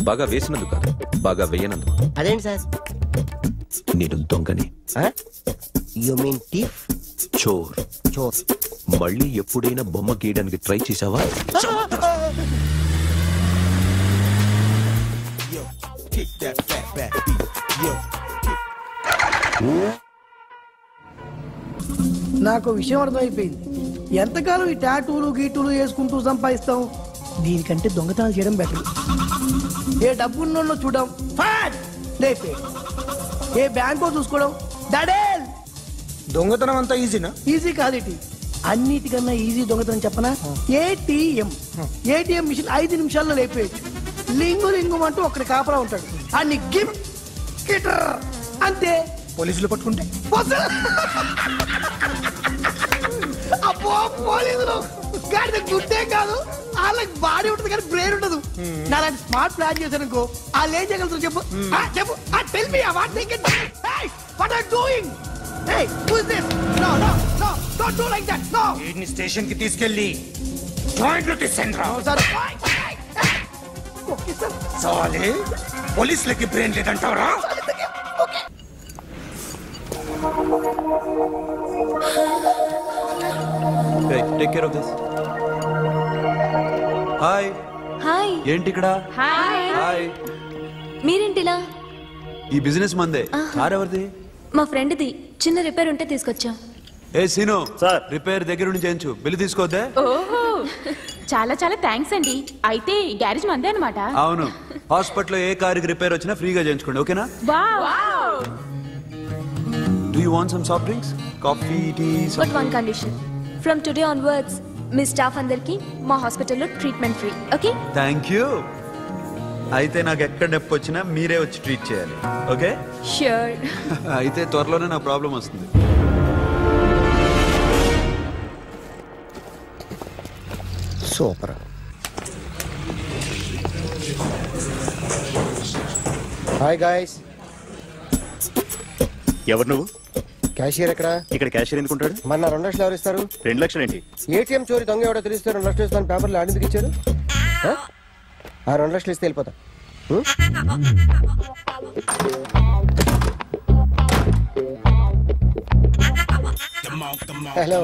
బాగా వేసినందుకు కాదు, బాగా వేయనందుకు. అదేంటి సార్? నేను దొంగని. You mean thief? చోర్. చోర్. మళ్ళీ ఎప్పుడైనా బొమ్మ గీయడానికి ట్రై చేసావా? నాకు విషయం అర్థమైపోయింది. ఎంతకాలం ఈ టాటూలు గీటూలు వేసుకుంటూ సంపాదిస్తాం? దీనికంటే దొంగతనాలు చేయడం బెటర్. ఏ డబ్బున్నోళ్ళు చూడడం లేపే, ఏ బ్యాంకో చూసుకోవడం దడేల్. దొంగతనం అంతా ఈజీనా? ఈజీ కాదు, అన్నిటికన్నా ఈజీ దొంగతనం చెప్పనా? ఏటీఎం మిషన్ 5 నిమిషాల్లో లేపేయచ్చు. లింగు లింగు అంటూ ఒకటి కాపలా ఉంటాడు, అన్ని గిమ్ గిటర్ అంతే. పోలీసులు పట్టుకుంటే అబ్బో పోలీసులు గాడి గుడ్డే కాదు, వాళ్ళకి బాడీ ఉంటుంది కానీ బ్రెయిన్ ఉండదు. నాలాంటి స్మార్ట్ ప్లాన్ చేశాను అనుకో, వాళ్ళు ఏం చేయగలుగుతారు చెప్పు? చెప్పు. Tell me what they can. Hey what are doing? Hey who is this? No no no don't do like that. No. వీడిని స్టేషన్ కి తీసుకెళ్ళి జాయింట్ తీసుకెళ్ళరా. Sir okay sir. సాలే పోలీసులకి బ్రెయిన్ లేదంటావరా? Take care of this. Hi. Hi. ఏంటి ఇక్కడ? Hi. మీరేంటిలా? ఈ బిజినెస్ మందే. కార్ ఎవరిది? మా ఫ్రెండ్ది. చిన్న రిపేర్ ఉంటే తీసుకొచ్చాం. ఏ సీను సార్, రిపేర్ దగ్గర నుండి చేయించు, బిల్లు తీసుకోవద్దే. ఓహో, చాలా చాలా థ్యాంక్స్ అండి. అయితే ఈ గ్యారేజ్ మందే అన్నమాట. అవును, హాస్పిటల్లో ఏ కారుకి రిపేర్ వచ్చినా ఫ్రీగా చేయించుకోండి, ఓకేనా? Wow. Do you want some soft drinks? Coffee, tea, But one condition. From today onwards, me staff అందరికి మా హాస్పిటల్లో treatment free. Okay? Thank you. అయితే నాకు ఎక్కడ నొప్పి వచ్చినా మీరే వచ్చి ట్రీట్ చేయాలి, ఓకే? ష్యూర్. అయితే త్వరలోనే నా ప్రాబ్లం వస్తుంది. సూపర్. Hi guys. ఎవరు నువ్వు? క్యాషియర్ ఎక్కడ? ఇక్కడ క్యాషియర్ ఎందుకుంటాడు? మన 2 లక్షలు ఎవరు ఇస్తారు? 2 లక్షలు ఏంటి? ఏటీఎం చోరీ దొంగ ఎవడో తెలిస్తే 2 లక్షలు ఇస్తాను పేపర్లు ఆడిందుకు ఇచ్చారు. ఆ 2 లక్షలు ఇస్తే వెళ్ళిపోతా. హలో.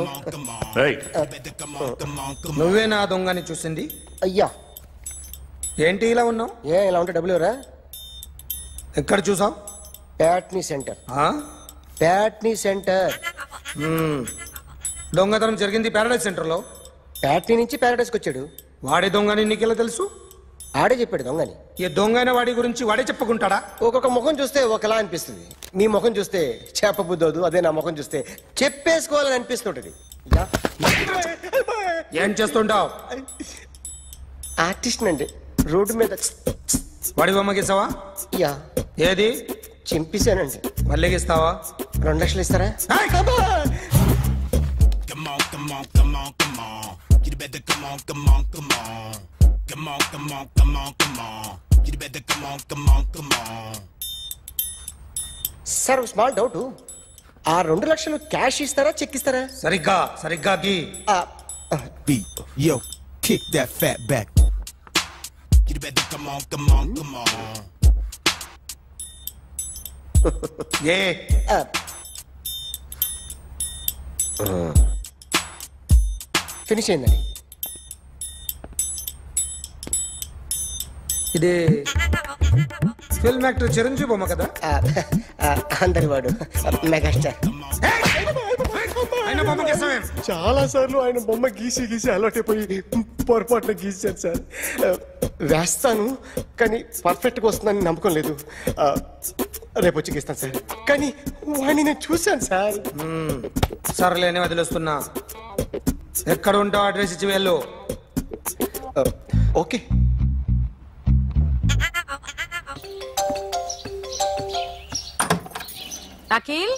నువ్వే నా దొంగని చూసింది? అయ్యా. ఏంటి ఇలా ఉన్నావు? ఇలా ఉంటే డబ్బులు ఎవరా? ఎక్కడ చూసావు? ప్యాట్నీ సెంటర్. ప్యాట్నీ సెంటర్. దొంగతనం జరిగింది ప్యారడైజ్ సెంటర్ లో. ప్యాట్నీ నుంచి ప్యారడైజ్కి వచ్చాడు. వాడే దొంగని నీకెలా తెలుసు? ఆడే చెప్పాడు దొంగని. ఈ దొంగైన వాడి గురించి వాడే చెప్పుకుంటాడా? ఒక్కొక్క ముఖం చూస్తే ఒకలా అనిపిస్తుంది. మీ ముఖం చూస్తే చెప్పబుద్దోదు, అదే నా ముఖం చూస్తే చెప్పేసుకోవాలని అనిపిస్తుంటది. ఏం చేస్తుంటావు? ఆర్టిస్ట్ అండి. రోడ్డు మీద వాడి బొమ్మ గీసావా? యా. ఏది? చింపేశానండి. మళ్ళీ గీస్తావా? 2 లక్షలు ఇస్తారా? సార్ స్మాల్ డౌట్, ఆ 2 లక్షలు క్యాష్ ఇస్తారా చెక్ ఇస్తారా? సరిగ్గా గీ. Yo, kick that fat back. You better come on. Finish అయిందండి. ఇది ఫిల్మ్ యాక్టర్ చిరంజీవి బొమ్మ కదా? అందరి వాడు మెగాస్టార్. చాలా సార్లు ఆయన బొమ్మ గీసి అలవాటైపోయి పొరపాటున గీసాను సార్. వేస్తాను కానీ పర్ఫెక్ట్గా వస్తుందని నమ్మకం లేదు. రేపు వచ్చి గీస్తాను సార్. కానీ వాడిని నేను చూశాను సార్. సర్లేని వదిలేస్తున్నా. ఎక్కడ ఉంటావు అడ్రస్ ఇచ్చి వెళ్ళు. ఓకే. అఖిల్,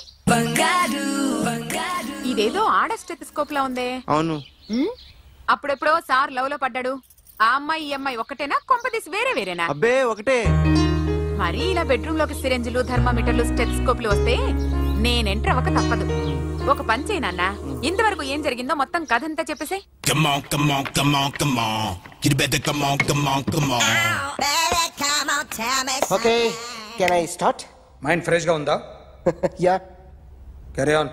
ఇదేదో ఆడ స్టెథోస్కోప్ లా ఉందే. అవును. అప్పుడెప్పుడో సార్ లవ్ లో పడ్డాడు. ఆ అమ్మాయి ఈ అమ్మాయి ఒకటేనా, కొంపదీసి వేరేనా? అబ్బే ఒకటే. మరి ఇలా బెడ్రూమ్ లోకి సిరెంజులు, థర్మామీటర్లు, స్టెథోస్కోప్లు వస్తే నేను ఎంటర్ అవ్వక తప్పదు. ఒక పని చేయి నాన్న, ఇంతవరకు ఏం జరిగిందో మొత్తం కథ అంతా చెప్పేసే. Okay, can I start? Mind fresh గా ఉందా? Yeah, carry on.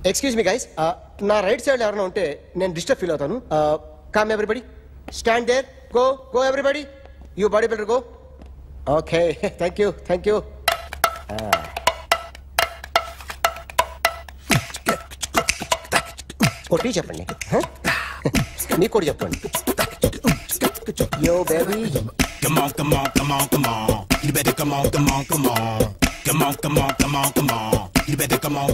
Excuse me guys, నా రైట్ సైడ్ ఎవరైనా ఉంటే నేను డిస్టర్బ్ ఫీల్ అవుతాను. Come everybody, stand there, go everybody, you body builder go. Okay, thank you. కొట్టి చెప్పండి, మీకు కూడా చెప్పండి. Yo baby, Come on. You better come on. Come on. You better come on.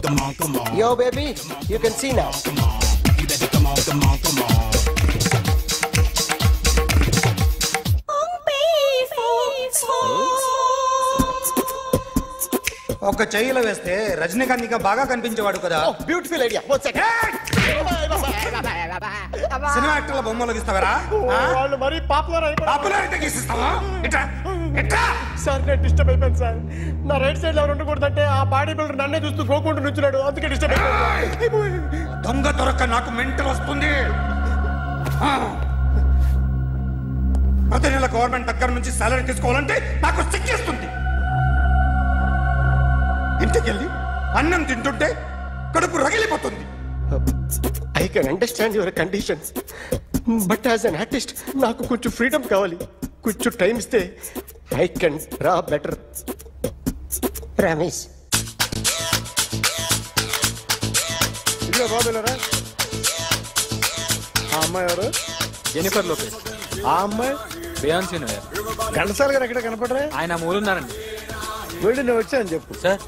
Yo baby, you can see now. You better come on. ఒక చెయ్యిలో వేస్తే రజనీకాంత్ ఇంకా బాగా కనిపించేవాడు కదా. Beautiful idea. సినిమా యాక్టర్ల బొమ్మలు గీస్తావరా? వాళ్ళు మరీ పాపులర్ అయితే గీసిస్తావా? సార్ నేను డిస్టర్బ్ అయిపోయాను సార్. నా రైట్ సైడ్ ఎవరు ఉండకూడదంటే ఆ బాడీ బిల్డర్ నన్నే చూస్తూ గోకుంటూ నుంచున్నాడు, అందుకే డిస్టర్బ్ అయిపోయాను. దొంగ దొరక్క నాకు మెంటల్ వస్తుంది. ప్రతి నెల గవర్నమెంట్ దగ్గర నుంచి సాలరీ తీసుకోవాలంటే నాకు సిగ్గేస్తుంది. ఇంటికెళ్ళి అన్నం తింటుంటే కడుపు రగిలిపోతుంది. I can understand your conditions, but as an artist నాకు కొంచెం ఫ్రీడమ్ కావాలి. కొంచెం టైం ఇస్తే I can draw better. Promise. ఇదిగో బాబులరా, ఆ అమ్మాయి ఎవరు? Jennifer Lopez. ఆ అమ్మాయి బియాన్సీ నోయర్. ఘంటసాల గారు ఎక్కడ కనపడరా? ఆయన మూలున్నారండి. వెళ్ళి నేను వచ్చాను చెప్పు సార్.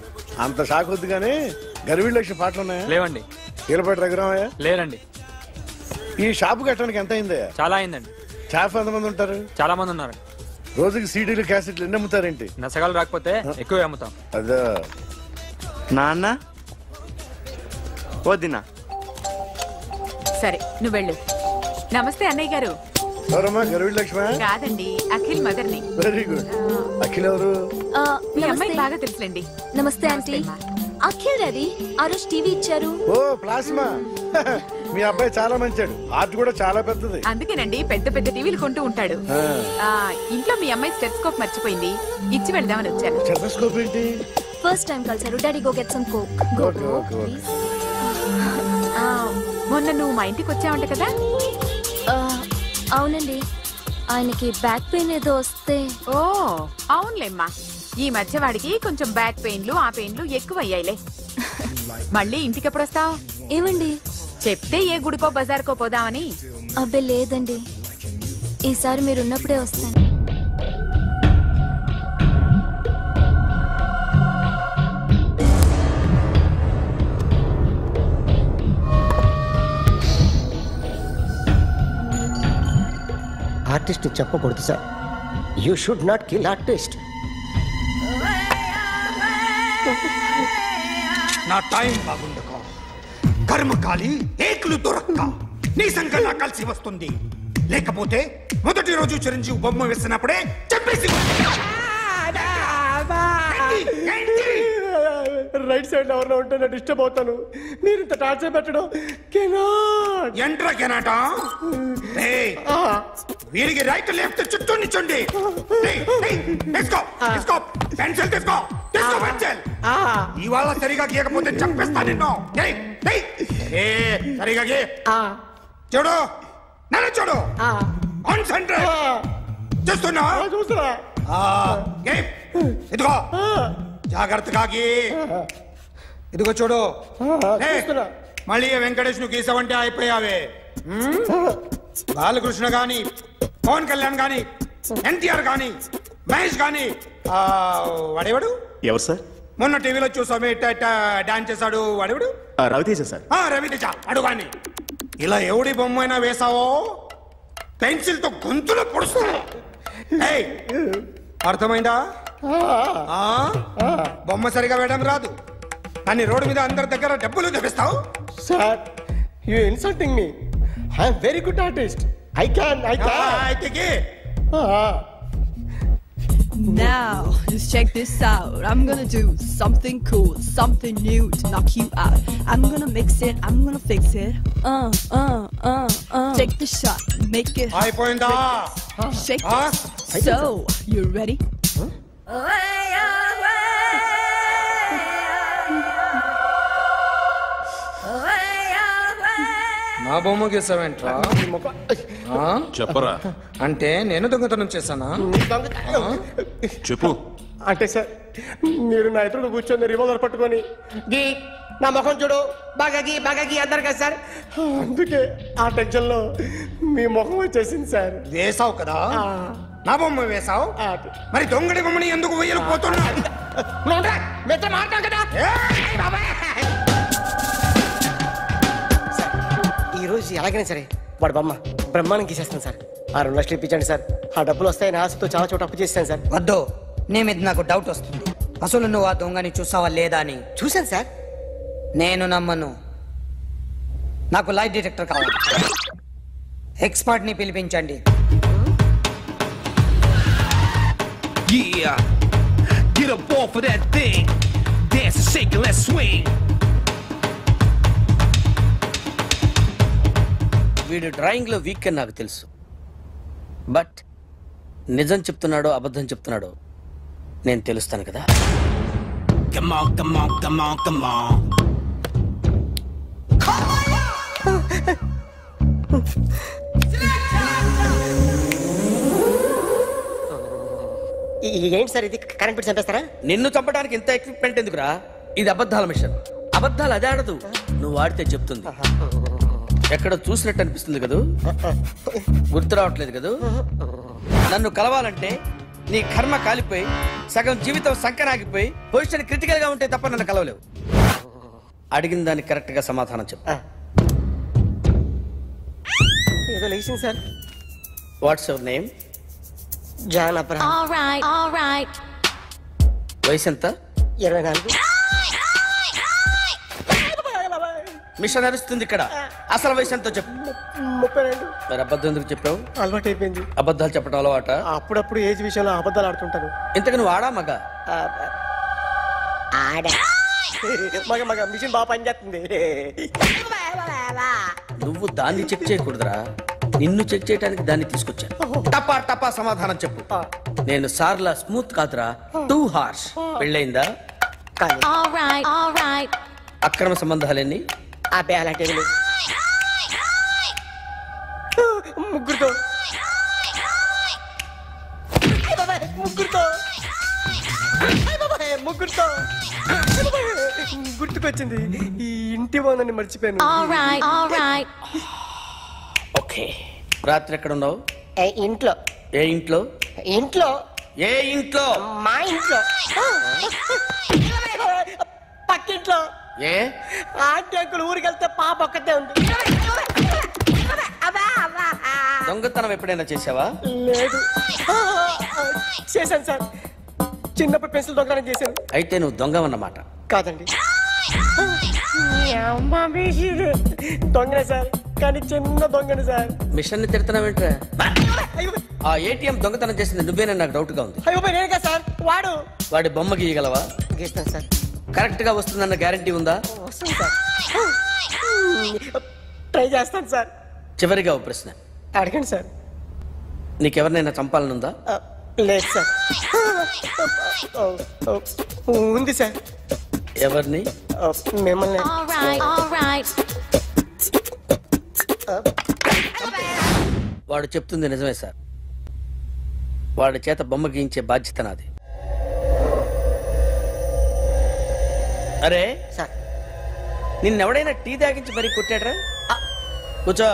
అంత షాక్ వద్దు కానీ గర్వీళ్ళ లక్ష పాటలు ఉన్నాయా? లేవండి. కీలపాటి రఘురామయ్య లేరండి. ఈ షాపు కట్టడానికి ఎంత అయిందా? చాలా అయిందండి. స్టాఫ్ ఎంతమంది ఉంటారు? చాలా మంది ఉన్నారండి. రోజుకి సీడీలు క్యాసెట్లు ఎన్ని అమ్ముతారేంటి? నసగాలు రాకపోతే ఎక్కువ అమ్ముతాం. అదా నాన్న వదినా. సరే నువ్వు వెళ్ళు. నమస్తే అన్నయ్య గారు. ఎవరమ్మా? గర్వీళ్ళ లక్ష్మ? కాదండి, అఖిల్ మదర్ని. Very good. అఖిల్ ఎవరు? మీ అమ్మాయి బాగా తెలుసులేండి. నమస్తే ఆంటీ. అఖిల్ డాడీ ఆ రోజు టీవీ ఇచ్చారు. ఓ ప్లాస్మా. మీ అబ్బాయి చాలా మంచాడు, ఆర్ట్ కూడా చాలా పెద్దది. అందుకేనండి పెద్ద పెద్ద టీవీలు కొంటూ ఉంటాడు. ఇంట్లో మీ అమ్మాయి స్టెథోస్కోప్ మర్చిపోయింది, ఇచ్చి వెళ్దామని వచ్చాను. స్టెథోస్కోప్ ఏంటి? ఫస్ట్ టైం కలిసారు. Daddy go get some coke. Please. మొన్న నువ్వు మా ఇంటికి వచ్చావంట కదా? అవునండి, ఆయనకి బ్యాక్ పెయిన్ ఏదో వస్తే. ఓ అవునులేమ్మా, ఈ మధ్య వాడికి కొంచెం బ్యాక్ పెయిన్లు ఆ పెయిన్లు ఎక్కువ అయ్యాయిలే. మళ్ళీ ఇంటికి ఎప్పుడు వస్తావు? ఏమండి చెప్తే ఏ గుడికో బజార్కో పోదామని. అబ్బే లేదండి, ఈసారి మీరున్నప్పుడే వస్తాను. ఆర్టిస్ట్ చెప్పకూడదు sir. You should not kill artist. నా టైం బాగుండకో, కర్మకాలి ఏకులు దొరక్క నీ సంకల్లా కలిసి వస్తుంది. లేకపోతే మొదటి రోజు చిరంజీవి బొమ్మ వేసినప్పుడే చెప్పేసి రైట్ సైడ్ ఎవరిలో ఉంటే నేను డిస్టర్బ్ అవుతాను. మీరు ఇంత టార్చర్ పెట్టడం ఎంట్రా కెనాట. వీరికి రైట్ లెఫ్ట్ చుట్టూ నిచ్చండి. పెన్సిల్ తీసుకో, పెన్సిల్. ఇవాళ సరిగా గీయకపోతే చంపేస్తా నిన్ను. సరిగా గీ. చూడు, నన్ను చూడు. కాన్సంట్రేట్ చూస్తున్నా. ఇదిగో జాగ్రత్తగా గీ. ఇదిగో చూడు. మళ్ళీ వెంకటేష్ ను గీసావంటే అయిపోయావే. బాలకృష్ణ గాని, పవన్ కళ్యాణ్ గాని, ఎన్టీఆర్ గాని, మహేష్ గాని, వాడేవాడు ఎవరు సార్? మొన్న టీవీలో చూసామే డాన్స్ చేశాడు వాడేవాడు? రవితేజ సార్. రవితేజ అడు గాని. ఇలా ఎవడి బొమ్మ అయినా వేసావో పెన్సిల్ తో గొంతులో పొడుస్తా. అర్థమైందా? బొమ్మ సరిగా వేయడం రాదు కానీ రోడ్డు మీద అందరి దగ్గర డబ్బులు తెప్పిస్తావు. Sir, you insulting me. I am very good artist. I can. Now, just check this out. I'm gonna do something cool, something new to knock you out. I'm gonna mix it, I'm gonna fix it. Take the shot, make it. Shake it. So, you ready? నా బొమ్మ గీసావేంట్రా? చెప్పరా. అంటే నేను దొంగతనం చేశానా? చెప్పు. అంటే sir, మీరు నా ఎదురు కూర్చొని రివాల్వర్ పట్టుకొని గీ, నా ముఖం చూడు, బాగా గీ అన్నారు కదా సార్. అందుకే ఆ టెన్షన్ లో మీ ముఖం వచ్చేసింది సార్. వేసావు కదా, నా బొమ్మ వేసావు. మరి దొంగడి బొమ్మని ఎందుకు వెయ్యలు పోతున్నా? కదా. ఈ రోజు ఎలాగైనా సరే వాడు బొమ్మ బ్రహ్మాండం గీసేస్తాను సార్. 6 లక్షలు ఇప్పించండి సార్. ఆ డబ్బులు వస్తాయని ఆశతో చాలా చోట అప్పు చేస్తాను సార్. వద్దు, నీ మీద నాకు డౌట్ వస్తుంది. అసలు నువ్వు ఆ దొంగని చూసావా లేదా అని. చూశాను సార్. నేను నమ్మను. నాకు లైట్ డిటెక్టర్ కావాలి. ఎక్స్పర్ట్ ని పిలిపించండి. Yeah, get up off of that thing. Dance and shake and let's swing. వీడు డ్రాయింగ్ లో వీక్ అని నాకు తెలుసు. బట్ నిజం చెప్తున్నాడో అబద్ధం చెప్తున్నాడో నేను తెలుస్తాను కదా. Come on, come on, come on, come on. ఏంటి సార్ ఇది? కరెంట్ బిల్ చంపేస్తారా? నిన్ను చంపడానికి ఇంత ఎక్విప్మెంట్ ఎందుకురా? ఇది అబద్ధాల మిషన్. అబద్ధాలు అదే ఆడదు, నువ్వు వాడితే చెప్తుంది. ఎక్కడ చూసినట్టు అనిపిస్తుంది కదూ? గుర్తు రావట్లేదు కదూ? నన్ను కలవాలంటే నీ కర్మ కాలిపోయి సగం జీవితం సంకరాగిపోయి పొజిషన్ క్రిటికల్ గా ఉంటే తప్ప నన్ను కలవలేవు. అడిగిన దానికి కరెక్ట్ గా సమాధానం చెప్పు. ఏదో లేచింది sir. What's your name? John Abraham. All right. వయసు ఎంత? 24. మిషన్ నడుస్తుంది ఇక్కడ. అసలు వయసు ఎంతో చెప్పు. 32. మరి అబద్ధం ఎందుకు చెప్పావు? అలవాటు అయిపోయింది. అబద్ధాలు చెప్పడం అలవాట? అప్పుడప్పుడు ఏజ్ విషయంలో అబద్ధాలు ఆడుతుంటాను. ఇంతకు నువ్వు ఆడా మగ? మగ మిషన్ బాగా పనిచేస్తుంది. నువ్వు దాన్ని చెక్ చేయకూడదురా, నిన్ను చెక్ చేయడానికి దాన్ని తీసుకొచ్చాను. టపా టపా సమాధానం చెప్పు. నేను సార్లా స్మూత్ కాదురా, టూ హార్ష్. పెళ్ళయిందా? All right. అక్రమ సంబంధాలన్నీ? అలాంటివి ముగ్గురుతో గుర్తుకొచ్చింది. ఈ ఇంటి వాళ్ళని మర్చిపోయాను. All right. ఓకే. రాత్రి ఎక్కడ ఉన్నావు? ఇంట్లో. ఏ ఇంట్లో? ఏ ఇంట్లో? మా ఇంట్లో. పక్కింట్లో. ఏ ఆంటీ అంకుల్ ఊరికి వెళ్తే పాప ఒక్కతే ఉంది. దొంగతనం ఎప్పుడైనా చేసావా? లేదు. చేశాను సార్. చిన్నప్పుడు పెన్సిల్ దొంగతనం చేశాను. అయితే నువ్వు దొంగవన్నమాట. కాదండి, దొంగనే సార్, కానీ చిన్న దొంగని సార్. మిషన్ ని తిడుతున్నావేంట్రా? ఆ ఏటీఎం దొంగతనం చేసింది నువ్వేనని నాకు డౌట్ గా ఉంది. అయ్యో నేనే కదా సార్, వాడు. వాడి బొమ్మ గీయగలవా? గీస్తాను సార్. కరెక్ట్ గా వస్తుందన్న గ్యారంటీ ఉందా? వస్తుంది సార్. ట్రై చేస్తాను సార్. చివరిగా ఒక ప్రశ్న అడగండి సార్. నీకెవరినైనా చంపాలనుందా? లేదు సార్. ఉంది సార్. ఎవరిని? మిమ్మల్ని. వాడు చెప్తుంది నిజమే సార్. వాడి చేత బొమ్మ గీయించే బాధ్యత నాది. అరే సార్, నిన్నెవడైనా టీ తాగించి మరీ కొట్టాడ్రా? కూర్చో.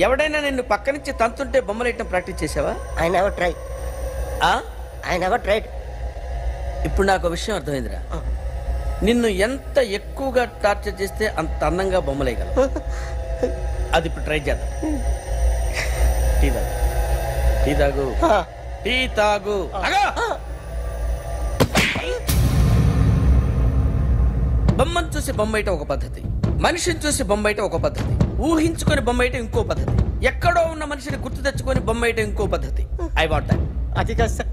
ఎవడైనా నిన్ను పక్క నుంచి తంతుంటే బొమ్మలేయటం ప్రాక్టీస్ చేసావా? I never tried. I never tried. ఇప్పుడు నాకు విషయం అర్థమైందిరా. నిన్ను ఎంత ఎక్కువగా టార్చర్ చేస్తే అంత అందంగా బొమ్మలేయగలవు. అది ఇప్పుడు ట్రై చేద్దాం. టీ తాగు, టీ తాగు, టీ తాగు. బొమ్మను చూసి బొమ్మయటం ఒక పద్ధతి, మనిషిని చూసి బొమ్మయటం ఒక పద్ధతి, ఊహించుకొని బొమ్మయటం ఇంకో పద్ధతి, ఎక్కడో ఉన్న మనిషిని గుర్తు తెచ్చుకొని బొమ్మయటం ఇంకో పద్ధతి. I want that. అది కాదు సార్.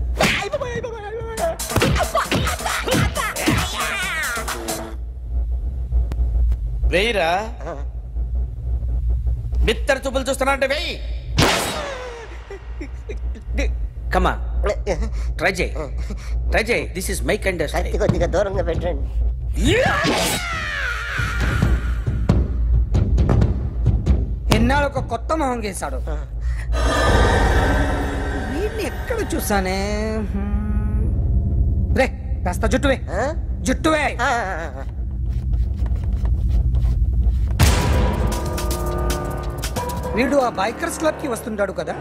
వెయ్యిరా. బిత్తర చూపులు చూస్తున్నా అంటే వెయ్యి. కమా ట్రై చేయి, ట్రై చేయి. This is my kind of style. కొద్దిగా దూరంగా పెట్టండి. ఎన్నాళ్ళు ఒక కొత్త మొహం గీశాడు. వీడిని ఎక్కడ చూసానే? రే కాస్త జుట్టువే, జుట్టువే. వీడు ఆ బైకర్స్ క్లబ్ కి వస్తుంటాడు కదా.